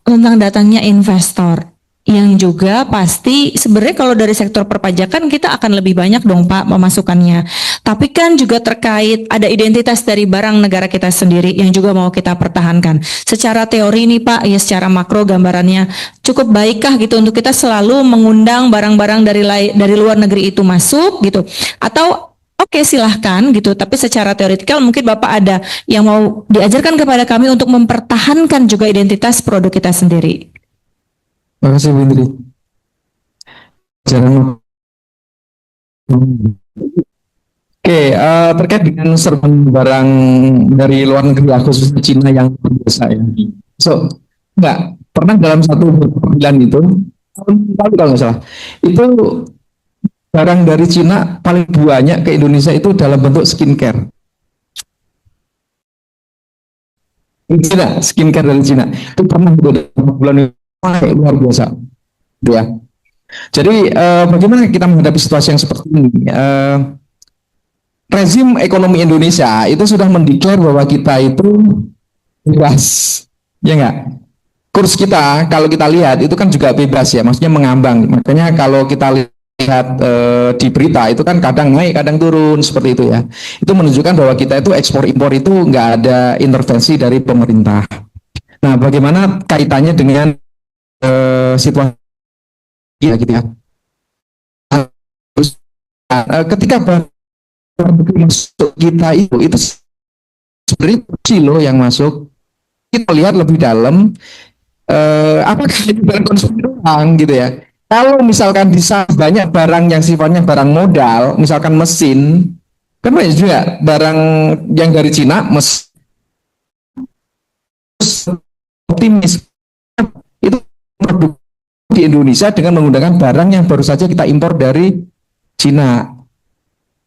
Speaker 1: tentang datangnya investor yang juga pasti sebenarnya kalau dari sektor perpajakan kita akan lebih banyak dong Pak pemasukannya. Tapi kan juga terkait ada identitas dari barang negara kita sendiri yang juga mau kita pertahankan. Secara teori nih Pak, ya secara makro gambarannya cukup baikkah gitu untuk kita selalu mengundang barang-barang dari luar negeri itu masuk gitu, atau oke, silahkan gitu, tapi secara teoretikal mungkin Bapak ada yang mau diajarkan kepada kami untuk mempertahankan juga identitas produk kita sendiri.
Speaker 3: Terima kasih Bu Indri. Jangan Oke, terkait dengan serban barang dari luar negeri, khususnya Cina yang biasa ya. So, enggak pernah dalam satu bulan itu, tahun lalu kalau nggak salah, itu barang dari Cina paling banyak ke Indonesia itu dalam bentuk skincare. Cina, skincare dari Cina itu pernah itu dalam bulan itu naik luar biasa, gitu ya. Jadi bagaimana kita menghadapi situasi yang seperti ini? Rezim ekonomi Indonesia itu sudah mendeklar bahwa kita itu bebas, ya enggak? Kurs kita kalau kita lihat itu kan juga bebas ya, maksudnya mengambang. Makanya kalau kita lihat di berita itu kan kadang naik, kadang turun seperti itu ya. Itu menunjukkan bahwa kita itu ekspor impor itu nggak ada intervensi dari pemerintah. Nah, bagaimana kaitannya dengan situasi ya gitu ya? Terus, ketika masuk kita itu sebenarnya kilo yang masuk, kita lihat lebih dalam apakah itu barang konsumsi doang gitu ya. Kalau misalkan bisa banyak barang yang sifatnya barang modal, misalkan mesin, kan banyak juga barang yang dari Cina, optimis itu produk di Indonesia dengan menggunakan barang yang baru saja kita impor dari Cina,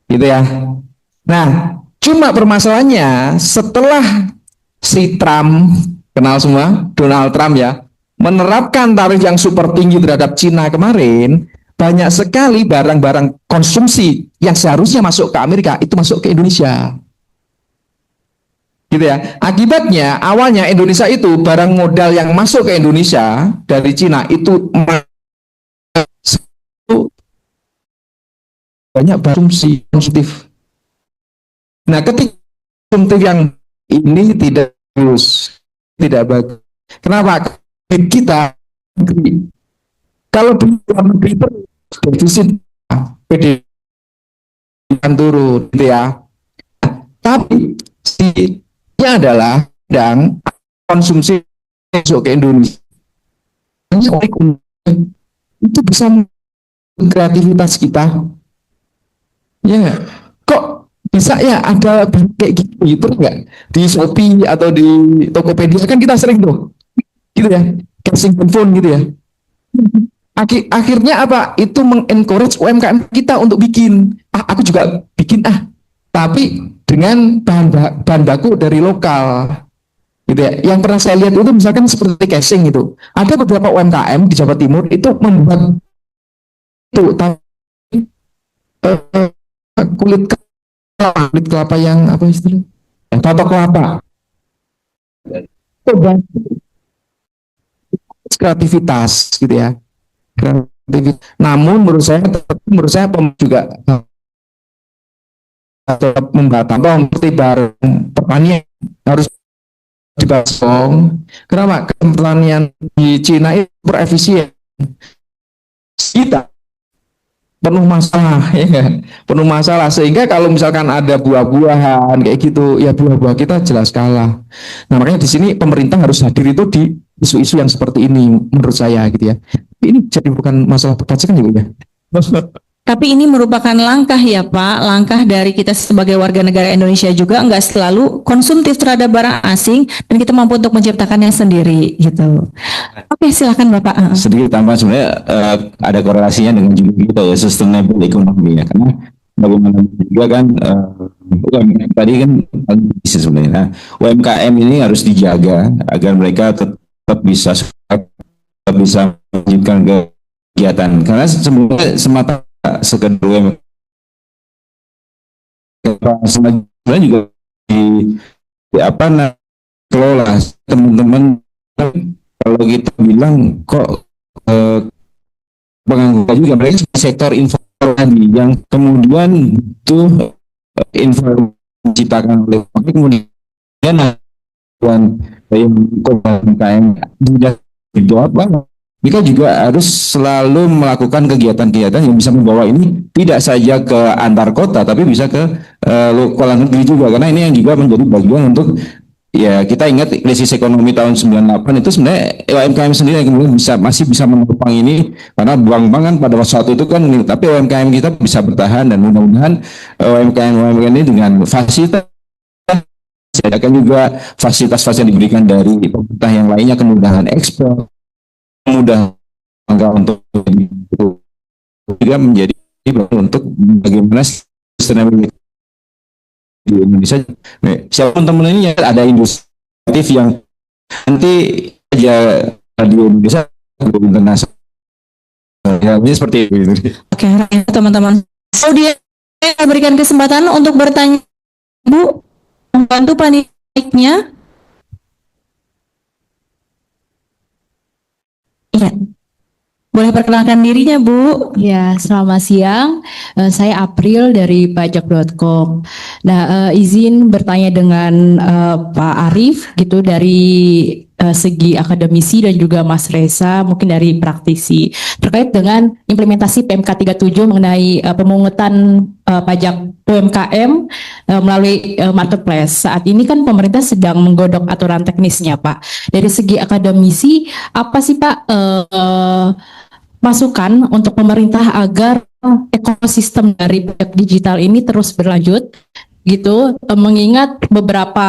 Speaker 3: gitu ya. Nah, cuma permasalahannya setelah si Trump, kenal semua, Donald Trump ya, menerapkan tarif yang super tinggi terhadap Cina kemarin, banyak sekali barang-barang konsumsi yang seharusnya masuk ke Amerika itu masuk ke Indonesia. Gitu ya. Akibatnya awalnya Indonesia itu barang modal yang masuk ke Indonesia dari Cina itu banyak konsumsi konsumtif. Nah, ketika konsumtif yang ini tidak bagus, tidak bagus. Kenapa? Kita kalau di luar negeri terus defisit PDB akan turun, gitu ya. Tapi ini adalah sedang konsumsi masuk ke Indonesia. Itu bisa kreativitas kita. Ya, kok bisa ya ada kayak gitu nggak di Shopee atau di Tokopedia kan kita sering tuh, gitu ya, casing handphone gitu ya. Akhirnya apa? Itu mengencourage UMKM kita untuk bikin. Aku juga bikin tapi dengan bahan baku dari lokal, gitu ya. Yang pernah saya lihat itu misalkan seperti casing itu, ada beberapa UMKM di Jawa Timur itu membuat itu kulit kelapa yang apa istilahnya? Batok kelapa. Coba kreativitas gitu ya. Kreativitas. Namun menurut saya juga membatang seperti barang pertanian harus dibasong. Kenapa? Pertanian di Cina itu berefisien. Kita penuh masalah ya, penuh masalah sehingga kalau misalkan ada buah-buahan kayak gitu ya, buah-buah kita jelas kalah. Nah, makanya di sini pemerintah harus hadir itu di isu-isu yang seperti ini menurut saya gitu ya. Ini jadi bukan masalah perpajakan juga ya.
Speaker 1: Tapi ini merupakan langkah ya Pak, langkah dari kita sebagai warga negara Indonesia juga nggak selalu konsumtif terhadap barang asing dan kita mampu untuk menciptakannya sendiri gitu. Oke, silakan Bapak.
Speaker 2: Sedikit tambah sebenarnya ada korelasinya dengan juga kita ya, sustainable economy ya, karena bagaimana juga kan UMKM tadi kan bisnis sebenarnya. Nah, UMKM ini harus dijaga agar mereka tetap bisa melanjutkan kegiatan, karena semata sekedar UMKM sebenarnya juga di apa kelola teman-teman. Kalau kita bilang kok pengangguran juga, mereka sektor informal yang kemudian itu informasi diciptakan oleh kemudian yang UMKM itu apa? Mereka juga harus selalu melakukan kegiatan-kegiatan yang bisa membawa ini tidak saja ke antar kota, tapi bisa ke lokal negeri juga, karena ini yang juga menjadi bagian untuk ya kita ingat krisis ekonomi tahun 98 itu sebenarnya UMKM sendiri yang kemudian masih bisa menopang ini, karena bank-bank kan pada waktu itu kan ini, tapi UMKM kita bisa bertahan, dan mudah-mudahan UMKM ini dengan fasilitas, akan juga fasilitas-fasilitas yang diberikan dari pemerintah yang lainnya, kemudahan ekspor, kemudahan untuk juga menjadi untuk bagaimana sustainability di Indonesia. Siapapun teman ini ada industri yang nanti aja di Indonesia internasional. Ya, ini seperti itu.
Speaker 1: Oke, teman-teman. Kemudian saya berikan kesempatan untuk bertanya, Bu. Membantu paniknya. Iya. Boleh perkenalkan dirinya, Bu.
Speaker 6: Ya, selamat siang. Saya April dari pajak.com. Nah, izin bertanya dengan Pak Arief gitu dari segi akademisi dan juga Mas Reza mungkin dari praktisi terkait dengan implementasi PMK 37 mengenai pemungutan pajak UMKM melalui marketplace. Saat ini kan pemerintah sedang menggodok aturan teknisnya, Pak. Dari segi akademisi, apa sih Pak masukan untuk pemerintah agar ekosistem dari pajak digital ini terus berlanjut gitu, mengingat beberapa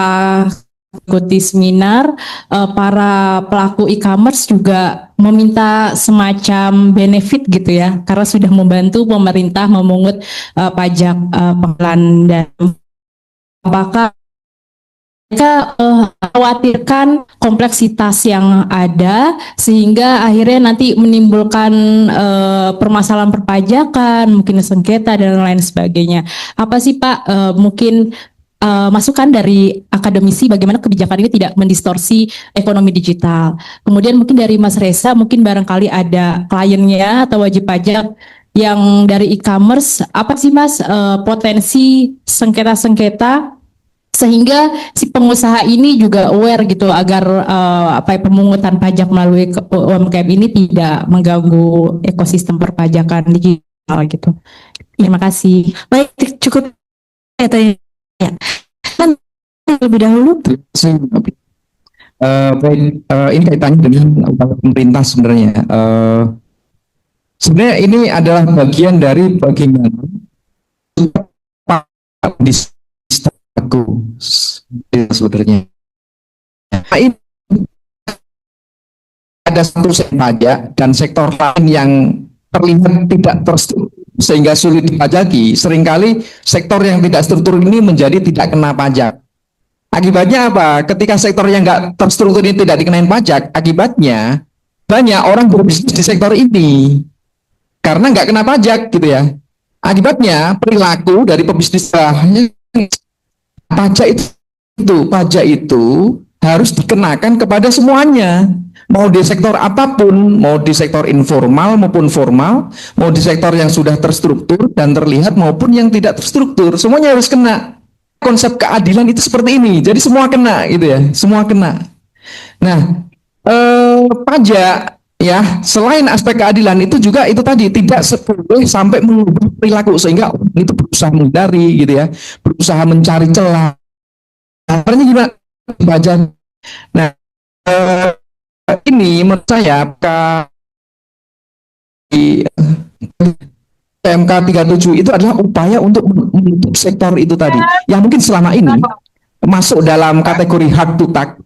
Speaker 6: ikuti seminar para pelaku e-commerce juga meminta semacam benefit gitu ya, karena sudah membantu pemerintah memungut pajak pengenalan, dan apakah mereka khawatirkan kompleksitas yang ada sehingga akhirnya nanti menimbulkan permasalahan perpajakan, mungkin sengketa dan lain sebagainya. Apa sih Pak mungkin masukan dari akademisi bagaimana kebijakan ini tidak mendistorsi ekonomi digital? Kemudian mungkin dari Mas Reza, mungkin barangkali ada kliennya atau wajib pajak yang dari e-commerce, apa sih Mas potensi sengketa-sengketa sehingga si pengusaha ini juga aware gitu agar pemungutan pajak melalui UMKM ini tidak mengganggu ekosistem perpajakan digital gitu. Terima kasih.
Speaker 1: Baik, cukup ya. Dan lebih dahulu.
Speaker 3: Ini kaitannya dengan upaya pemerintah sebenarnya. Sebenarnya ini adalah bagian dari bagaimana aku sebenarnya. Nah, ini ada satu sektor pajak dan sektor lain yang terlihat tidak terstruktur sehingga sulit dipajaki. Seringkali sektor yang tidak struktur ini menjadi tidak kena pajak. Akibatnya apa? Ketika sektor yang nggak terstruktur ini tidak dikenain pajak, akibatnya banyak orang berbisnis di sektor ini karena nggak kena pajak gitu ya. Akibatnya perilaku dari pebisnis pajak itu harus dikenakan kepada semuanya, mau di sektor apapun, mau di sektor informal maupun formal, mau di sektor yang sudah terstruktur dan terlihat maupun yang tidak terstruktur, semuanya harus kena. Konsep keadilan itu seperti ini, jadi semua kena gitu ya, semua kena. Nah, pajak ya selain aspek keadilan itu juga itu tadi tidak boleh sampai mengubah perilaku sehingga orang itu berusaha menghindari gitu ya, berusaha mencari celah. Caranya gimana? Pajak. Nah, ini menurut saya PMK 37 itu adalah upaya untuk menutup sektor itu tadi yang mungkin selama ini masuk dalam kategori hard to tax,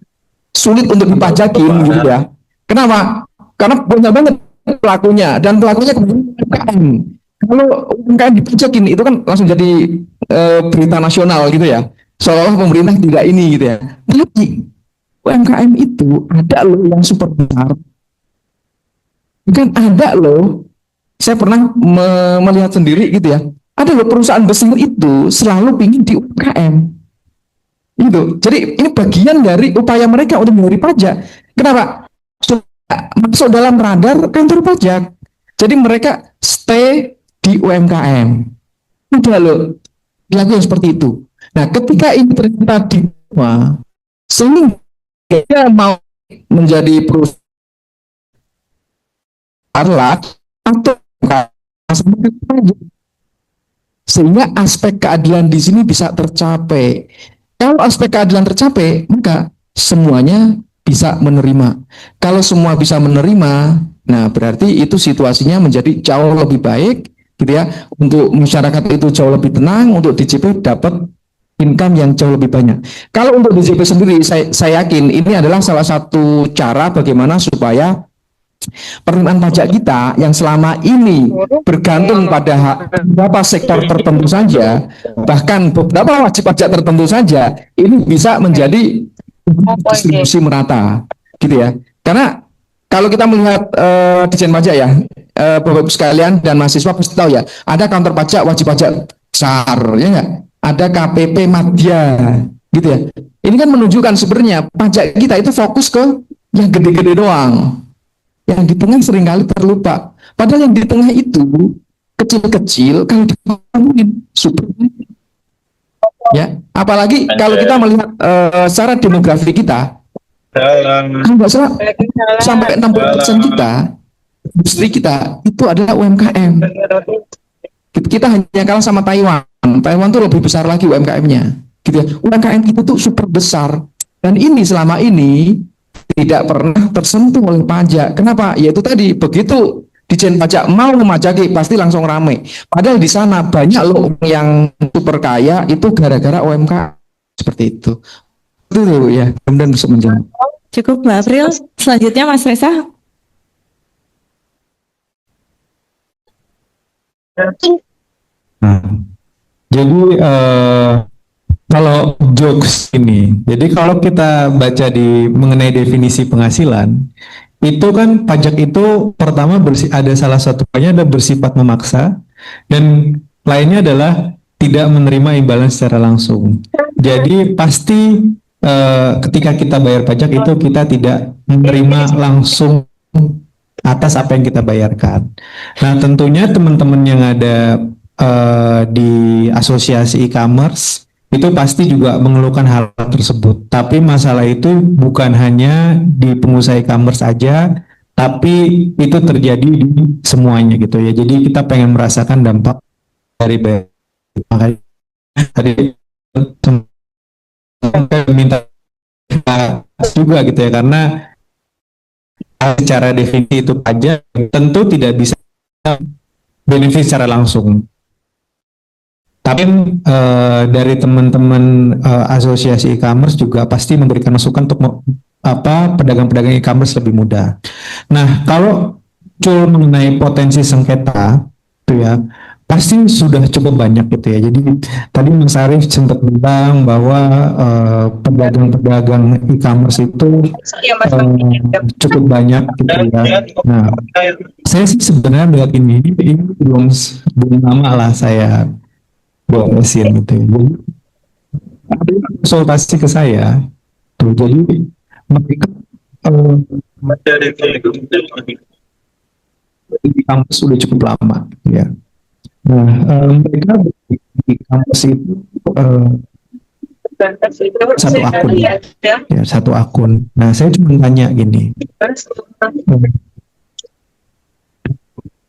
Speaker 3: sulit untuk dipajakin gitu ya. Kenapa? Karena banyak banget pelakunya dan pelakunya kemudian UMKM. Kalau UMKM dipajakin itu kan langsung jadi berita nasional gitu ya. Seolah-olah pemerintah tidak ini gitu ya. Tapi UMKM itu ada loh yang super besar. Bukan ada loh. Saya pernah melihat sendiri gitu ya. Ada loh perusahaan besar itu selalu ingin di UMKM. Gitu. Jadi ini bagian dari upaya mereka untuk menghindari pajak. Kenapa? Masuk dalam radar kantor pajak. Jadi mereka stay di UMKM. Udah loh. Dilakukan seperti itu. Nah, ketika ini ternyata diterima, sehingga dia mau menjadi perusahaan atau sehingga aspek keadilan di sini bisa tercapai. Kalau aspek keadilan tercapai, maka semuanya bisa menerima. Kalau semua bisa menerima, nah berarti itu situasinya menjadi jauh lebih baik, gitu ya. Untuk masyarakat itu jauh lebih tenang, untuk DJP dapat income yang jauh lebih banyak. Kalau untuk DJP sendiri, saya yakin ini adalah salah satu cara bagaimana supaya penerimaan pajak kita yang selama ini bergantung pada beberapa sektor tertentu saja, bahkan beberapa wajib pajak tertentu saja, ini bisa menjadi distribusi merata, gitu ya. Karena kalau kita melihat Ditjen Pajak ya, Bapak Ibu sekalian dan mahasiswa pasti tahu ya, ada kantor pajak wajib pajak besar, ya nggak? Ada KPP Madya, gitu ya. Ini kan menunjukkan sebenarnya pajak kita itu fokus ke yang gede-gede doang. Yang di tengah seringkali terlupa. Padahal yang di tengah itu kecil-kecil kalau dibangun super. Ya, apalagi kalau kita melihat secara demografi kita, kalau nggak salah sampai 60% kita, industri kita itu adalah UMKM. Kita hanya kalah sama Taiwan. Taiwan tuh lebih besar lagi UMKM-nya. Gitu ya. UMKM kita tuh super besar. Dan ini selama ini tidak pernah tersentuh oleh pajak. Kenapa? Yaitu tadi, begitu Ditjen Pajak mau memajaki pasti langsung ramai. Padahal di sana banyak loh yang super kaya itu gara-gara UMKM seperti itu. Itu ya, kemudian bisa menjawab.
Speaker 1: Cukup Mbak April. Selanjutnya Mas Reza.
Speaker 4: Nah, jadi kalau jokes ini, jadi kalau kita baca di mengenai definisi penghasilan, itu kan pajak itu pertama ada salah satunya ada bersifat memaksa dan lainnya adalah tidak menerima imbalan secara langsung. Jadi pasti ketika kita bayar pajak itu kita tidak menerima langsung atas apa yang kita bayarkan. Nah, tentunya teman-teman yang ada di asosiasi e-commerce itu pasti juga mengeluhkan hal tersebut. Tapi masalah itu bukan hanya di pengusaha e-commerce saja, tapi itu terjadi di semuanya gitu ya. Jadi kita pengen merasakan dampak dari makanya tadi minta juga gitu ya, karena secara definisi itu pajak tentu tidak bisa benefit secara langsung. Tapi dari teman-teman asosiasi e-commerce juga pasti memberikan masukan untuk pedagang-pedagang e-commerce lebih mudah. Nah, kalau muncul mengenai potensi sengketa, itu ya pasti sudah cukup banyak gitu ya. Jadi tadi Mas Arief sempat bilang bahwa pedagang-pedagang e-commerce itu cukup banyak gitu ya. Nah, saya sih sebenarnya melihat ini belum lama lah saya buat mesin gitu ya. Jadi ada konsultasi ke saya tuh, jadi mereka di kampus sudah cukup lama ya. Nah, mereka di kampus itu satu akun ya, satu akun. Nah, saya cuma tanya gini,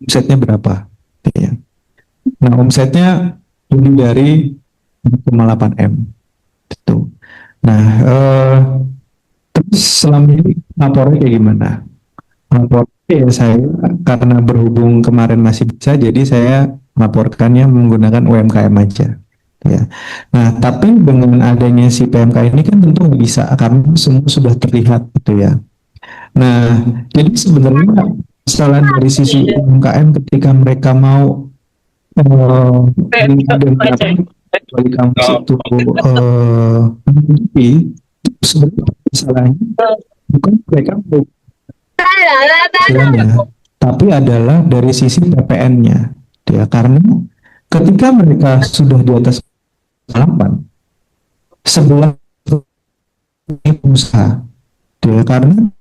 Speaker 4: omsetnya berapa ya. Nah, omsetnya lebih dari 1,8 M gitu. Nah, terus selama ini lapornya kayak gimana? Lapornya ya saya karena berhubung kemarin masih bisa, jadi saya melaporkannya menggunakan UMKM aja. Ya. Nah, tapi dengan adanya si PMK ini kan tentu nggak bisa karena semua sudah terlihat gitu ya. Nah, jadi sebenarnya kesalahan dari sisi UMKM ketika mereka mau dari kampus itu sebenarnya masalahnya bukan mereka tapi adalah dari sisi PPN-nya ya, karena ketika mereka sudah di atas 8 sebelah usaha ya, karena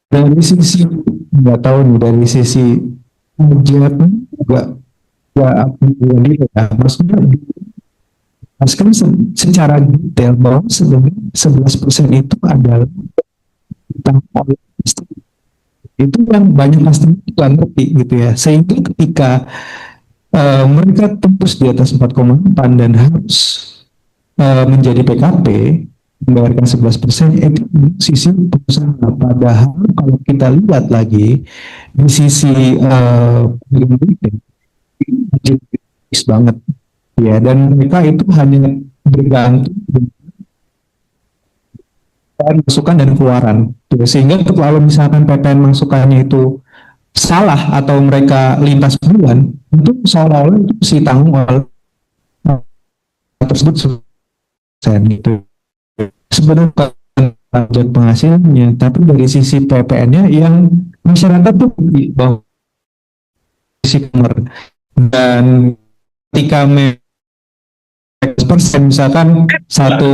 Speaker 4: dari sisi nggak tahu nih dari sisi budget juga ya gitu ya, maksudnya secara detail bahwa sebenarnya 11% itu adalah utang oleh itu yang banyak customer nggak ngerti gitu ya, sehingga ketika mereka tembus di atas 4,8 dan harus menjadi PKP membayarkan 11% itu di sisi perusahaan. Padahal kalau kita lihat lagi di sisi budget banget ya, dan mereka itu hanya bergantung dengan masukan dan keluaran. Ya, sehingga kalau misalkan PPN masukannya itu salah atau mereka lintas bulan, itu seolah-olah itu mesti tanggung oleh tersebut gitu. Sebenarnya bukan pajak penghasilannya, tapi dari sisi PPN-nya yang masyarakat tuh bahwa sisi komer. Dan ketika persen misalkan satu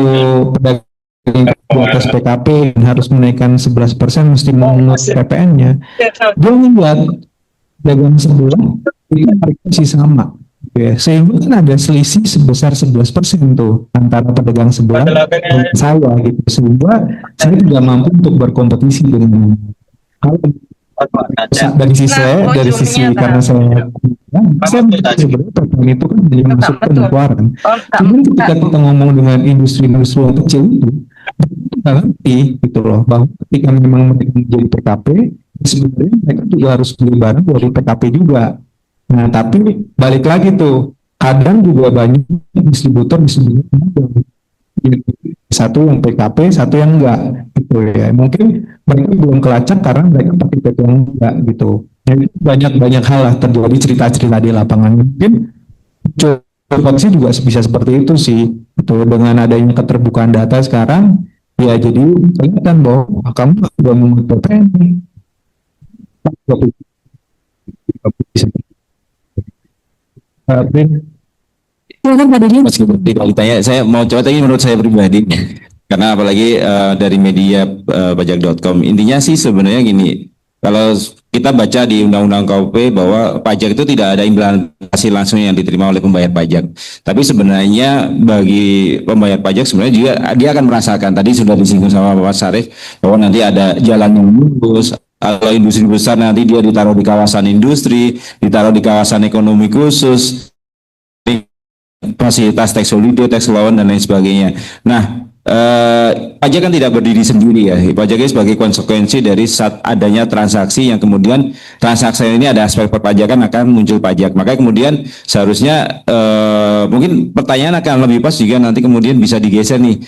Speaker 4: pedagang di atas PKP dan harus menaikkan 11% mesti menurut PPN-nya, dia melihat dagang sebelah itu mereka masih sama. Ya, sehingga kan ada selisih sebesar 11% tuh antara pedagang sebelah dan saya gitu, sehingga saya tidak mampu untuk berkompetisi dengan kalau dari sisi karena saya sebenarnya PPN itu kan jadi masuk ke keluaran. Kemudian ketika kita ngomong dengan industri-industri yang kecil itu nggak ngerti gitu loh, bahwa ketika memang mereka menjadi PKP sebenarnya mereka juga harus beli barang dari PKP juga. Nah, tapi balik lagi tuh, kadang juga banyak distributor satu yang PKP, satu yang enggak gitu ya. Mungkin mereka belum kelacak karena mereka pakai PKP yang enggak gitu. Jadi banyak hal lah terjadi, cerita-cerita di lapangan. Mungkin sih juga bisa seperti itu sih. Itu dengan adanya keterbukaan data sekarang, ya jadi kelihatan bahwa kamu sudah memenuhi PPN.
Speaker 1: Silakan Pak Didi.
Speaker 2: Meskipun tidak ditanya, saya mau coba tanya menurut saya pribadi, karena apalagi dari media pajak.com, intinya sih sebenarnya gini, kalau kita baca di Undang-Undang KUP bahwa pajak itu tidak ada implementasi langsung yang diterima oleh pembayar pajak, tapi sebenarnya bagi pembayar pajak sebenarnya juga dia akan merasakan, tadi sudah disinggung sama Pak Sarif, bahwa nanti ada jalan yang lurus. Kalau industri besar nanti dia ditaruh di kawasan industri, ditaruh di kawasan ekonomi khusus, fasilitas tax holiday, tax loan dan lain sebagainya. Nah, pajak kan tidak berdiri sendiri ya. Pajaknya sebagai konsekuensi dari saat adanya transaksi yang kemudian transaksi ini ada aspek perpajakan akan muncul pajak. Maka kemudian seharusnya mungkin pertanyaan akan lebih pas jika nanti kemudian bisa digeser nih.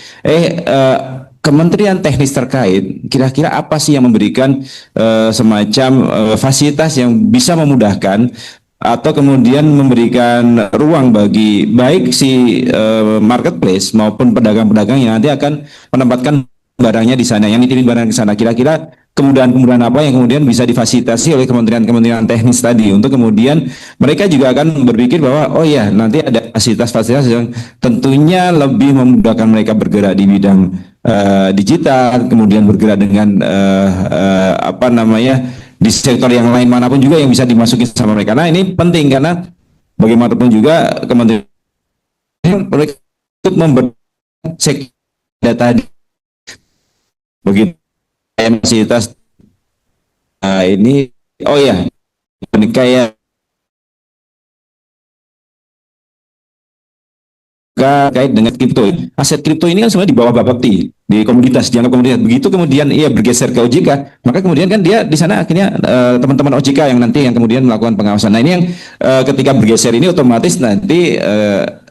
Speaker 2: Kementerian teknis terkait kira-kira apa sih yang memberikan semacam fasilitas yang bisa memudahkan atau kemudian memberikan ruang bagi baik si marketplace maupun pedagang-pedagang yang nanti akan menempatkan barangnya di sana, yang nitipin barang di sana. Kira-kira kemudahan-kemudahan apa yang kemudian bisa difasilitasi oleh kementerian-kementerian teknis tadi untuk kemudian mereka juga akan berpikir bahwa oh ya nanti ada fasilitas-fasilitas yang tentunya lebih memudahkan mereka bergerak di bidang digital, kemudian bergerak dengan apa namanya di sektor yang lain manapun juga yang bisa dimasukin sama mereka. Nah ini penting karena bagaimanapun juga kementerian mereka untuk memberi data begitu fasilitas ini oh ya kayak kait dengan kripto. Aset kripto ini kan sebenarnya di bawah Bapepti, di komoditas, dianggap komoditas. Begitu kemudian ia bergeser ke OJK, maka kemudian kan dia di sana akhirnya teman-teman OJK yang nanti yang kemudian melakukan pengawasan. Nah ini yang ketika bergeser ini otomatis nanti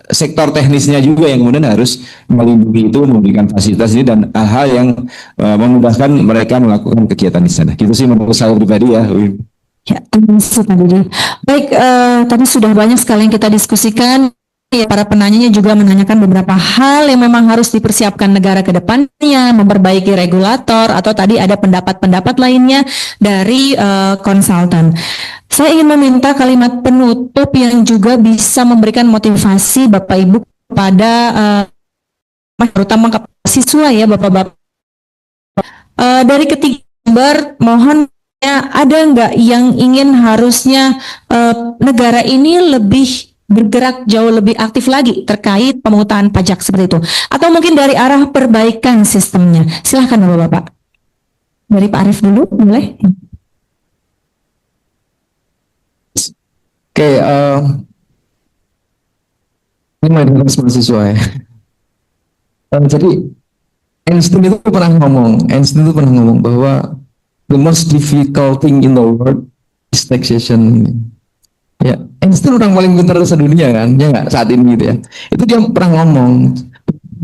Speaker 2: sektor teknisnya juga yang kemudian harus melindungi itu, memberikan fasilitas ini dan hal-hal yang memudahkan mereka melakukan kegiatan di sana. Gitu sih menurut saya pribadi ya.
Speaker 1: Ya, Pak Didi. Baik, tadi sudah banyak sekali yang kita diskusikan. Ya, para penanyanya juga menanyakan beberapa hal yang memang harus dipersiapkan negara ke depannya, memperbaiki regulator, atau tadi ada pendapat-pendapat lainnya dari konsultan. Saya ingin meminta kalimat penutup yang juga bisa memberikan motivasi Bapak Ibu kepada terutama kepada siswa ya Bapak-Bapak. Dari ketiga sumber, mohon ya, ada nggak yang ingin harusnya negara ini lebih bergerak jauh lebih aktif lagi terkait pemungutan pajak seperti itu, atau mungkin dari arah perbaikan sistemnya? Silahkan Bapak-Bapak. Dari Pak Arief dulu, boleh?
Speaker 3: Oke, ini mayoritas mahasiswa ya. Jadi Einstein itu pernah ngomong bahwa the most difficult thing in the world is taxation. Ya, Einstein orang paling pintar sedunia kan, ya nggak saat ini gitu ya. Itu dia pernah ngomong,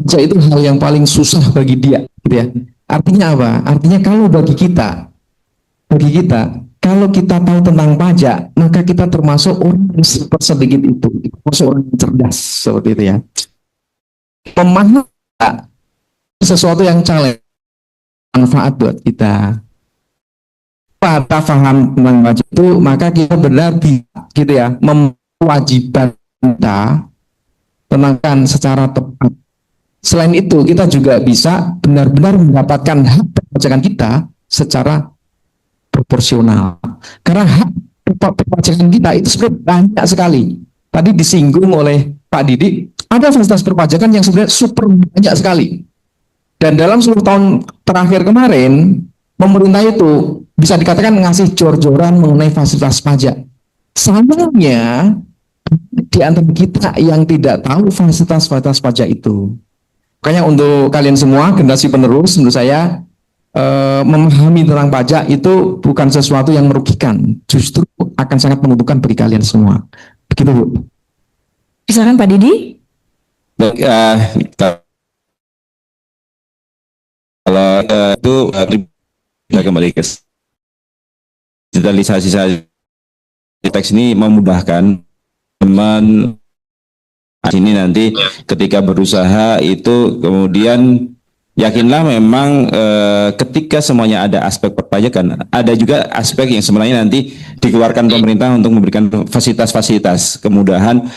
Speaker 3: pajak itu hal yang paling susah bagi dia, gitu ya. Artinya apa? Artinya kalau bagi kita, kalau kita tahu tentang pajak, maka kita termasuk orang yang sedikit itu, termasuk orang yang cerdas seperti itu ya. Memahami sesuatu yang challenge, manfaat buat kita. Pada paham tentang pajak itu, maka kita benar gitu ya, mewajibkan kita tenangkan secara tepat. Selain itu, kita juga bisa benar-benar mendapatkan hak perpajakan kita secara proporsional. Karena hak perpajakan kita itu sebenarnya banyak sekali. Tadi disinggung oleh Pak Didi, ada fasilitas perpajakan yang sebenarnya super banyak sekali. Dan dalam 10 tahun terakhir kemarin, pemerintah itu bisa dikatakan ngasih jor-joran mengenai fasilitas pajak. Sayangnya, di antara kita yang tidak tahu fasilitas-fasilitas pajak itu. Makanya untuk kalian semua, generasi penerus, menurut saya, memahami tentang pajak itu bukan sesuatu yang merugikan. Justru akan sangat menguntungkan bagi kalian semua. Begitu, Bu.
Speaker 1: Silakan Pak Didi.
Speaker 2: Baik, kalau itu kita kembali ke digitalisasi teks ini memudahkan teman ini nanti ketika berusaha itu kemudian yakinlah memang ketika semuanya ada aspek perpajakan, ada juga aspek yang sebenarnya nanti dikeluarkan pemerintah untuk memberikan fasilitas-fasilitas kemudahan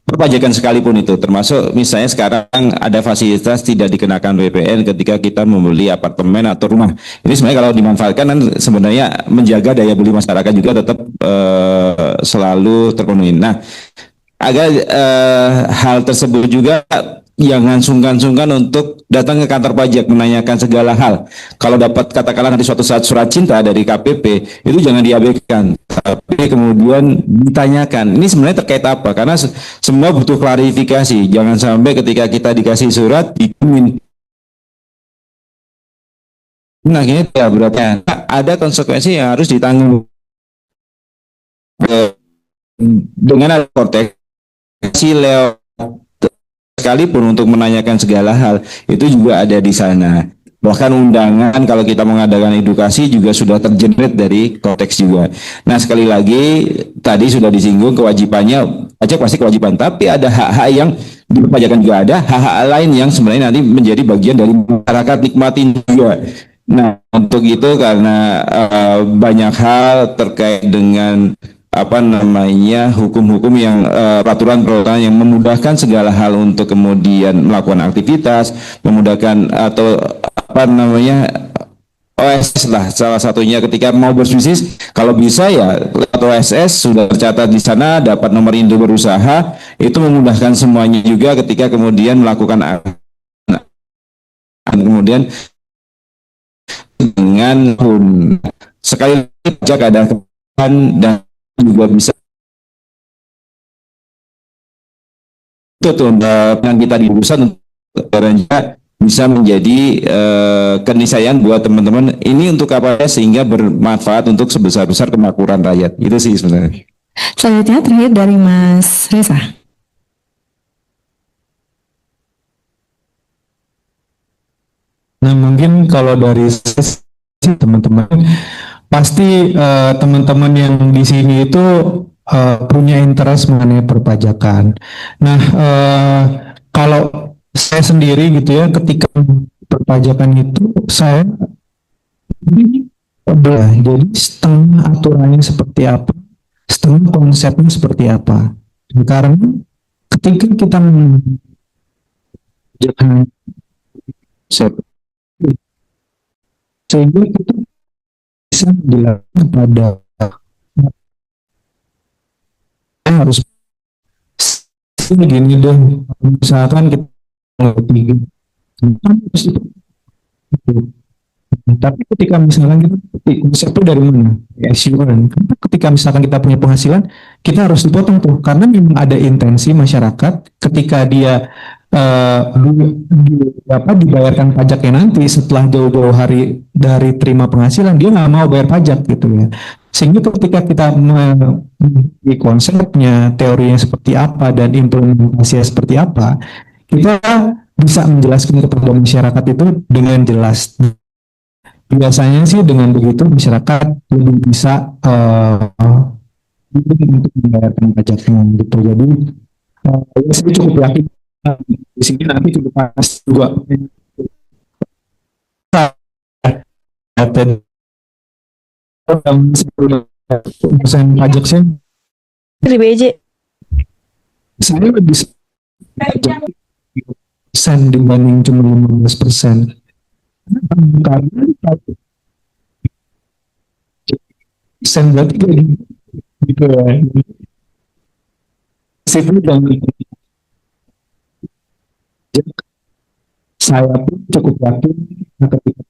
Speaker 2: perpajakan sekalipun itu, termasuk misalnya sekarang ada fasilitas tidak dikenakan PPN ketika kita membeli apartemen atau rumah. Ini sebenarnya kalau dimanfaatkan kan sebenarnya menjaga daya beli masyarakat juga tetap selalu terpenuhi. Nah, agar hal tersebut juga jangan sungkan-sungkan untuk datang ke kantor pajak menanyakan segala hal. Kalau dapat katakanlah nanti suatu saat surat cinta dari KPP, itu jangan diabaikan, tapi kemudian ditanyakan, ini sebenarnya terkait apa? Karena semua butuh klarifikasi. Jangan sampai ketika kita dikasih surat, dikumin. Nah, ini ya beratnya ada konsekuensi yang harus ditanggung dengan ada konteks lewat sekalipun untuk menanyakan segala hal itu juga ada di sana. Bahkan undangan kalau kita mengadakan edukasi juga sudah tergenerate dari konteks juga. Nah, sekali lagi tadi sudah disinggung kewajibannya pajak pasti kewajiban, tapi ada hak-hak yang diperpajakan juga, ada hak-hak lain yang sebenarnya nanti menjadi bagian dari masyarakat nikmatin juga. Nah, untuk itu karena banyak hal terkait dengan hukum-hukum yang peraturan-peraturan yang memudahkan segala hal untuk kemudian melakukan aktivitas, memudahkan atau OSS lah salah satunya ketika mau berbisnis, kalau bisa ya lewat OSS sudah tercatat di sana, dapat nomor induk berusaha, itu memudahkan semuanya juga ketika kemudian melakukan kemudian dengan sekali lagi pajak ada dan juga bisa yang kita di urusan bisa menjadi keniscayaan buat teman-teman ini untuk apa ya, sehingga bermanfaat untuk sebesar-besar kemakmuran rakyat. Itu sih sebenarnya.
Speaker 1: Selanjutnya terakhir dari Mas Reza.
Speaker 4: Nah, mungkin kalau dari teman-teman pasti teman-teman yang di sini itu punya interest mengenai perpajakan. Nah, kalau saya sendiri gitu ya, ketika perpajakan itu saya jadi setengah aturannya seperti apa, setengah konsepnya seperti apa. Karena ketika kita mengerjakan konsep, sehingga kita bisa dilakukan pada harus gini dong, misalkan kita lebih tapi ketika misalkan kita konsepnya dari mana assurance, ketika misalkan kita punya penghasilan kita harus dipotong tuh, karena memang ada intensi masyarakat ketika dia dibayarkan pajaknya nanti setelah jauh-jauh hari dari terima penghasilan, dia nggak mau bayar pajak gitu ya. Sehingga ketika kita memiliki konsepnya, teorinya seperti apa dan implementasinya seperti apa, kita bisa menjelaskan kepada masyarakat itu dengan jelas. Biasanya sih dengan begitu masyarakat lebih bisa untuk membayarkan pajaknya gitu. Jadi saya cukup yakin di sini nanti juga pas juga persen pajak
Speaker 1: Dari BJ.
Speaker 4: saya lebih pajak persen dibanding cuma 15%. Karena persen berarti kayak gitu ya. Situ jangan, saya pun cukup yakin ketika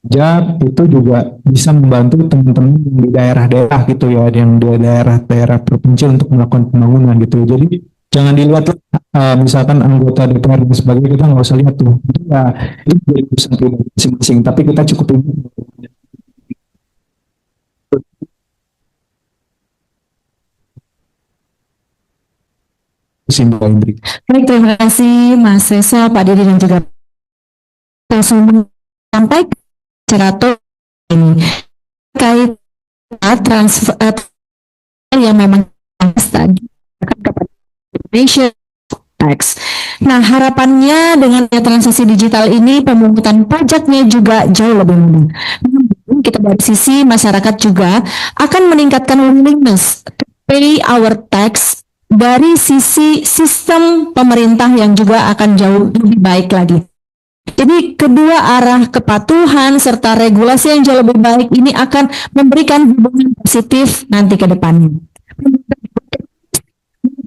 Speaker 4: pajak itu juga bisa membantu teman-teman yang di daerah-daerah gitu ya, yang di daerah-daerah terpencil untuk melakukan pembangunan gitu. Jadi jangan dilihat misalkan anggota DPR dan sebagainya, kita nggak usah lihat tuh. Itu ya itu jadi urusan pribadi masing-masing. Tapi kita cukup Mbak Indri.
Speaker 1: Baik, terima kasih Mas Reza, Pak Didi dan juga langsung sampai secara ini terkait transfer yang memang tadi kepada Indonesia Tax. Nah, harapannya dengan transaksi digital ini pemungutan pajaknya juga jauh lebih mudah. Kita dari sisi masyarakat juga akan meningkatkan willingness to pay our tax dari sisi sistem pemerintah yang juga akan jauh lebih baik lagi. Jadi kedua arah kepatuhan serta regulasi yang jauh lebih baik ini akan memberikan hubungan positif nanti ke depannya.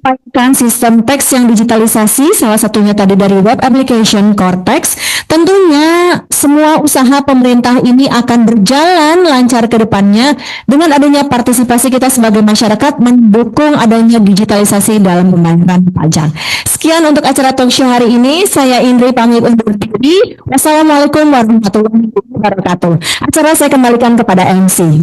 Speaker 1: Menyampaikan sistem teks yang digitalisasi, salah satunya tadi dari web application Cortex, tentunya semua usaha pemerintah ini akan berjalan lancar ke depannya dengan adanya partisipasi kita sebagai masyarakat mendukung adanya digitalisasi dalam pembayaran pajak. Sekian untuk acara talk show hari ini, saya Indri pamit undur diri. Wassalamualaikum warahmatullahi wabarakatuh. Acara saya kembalikan kepada MC.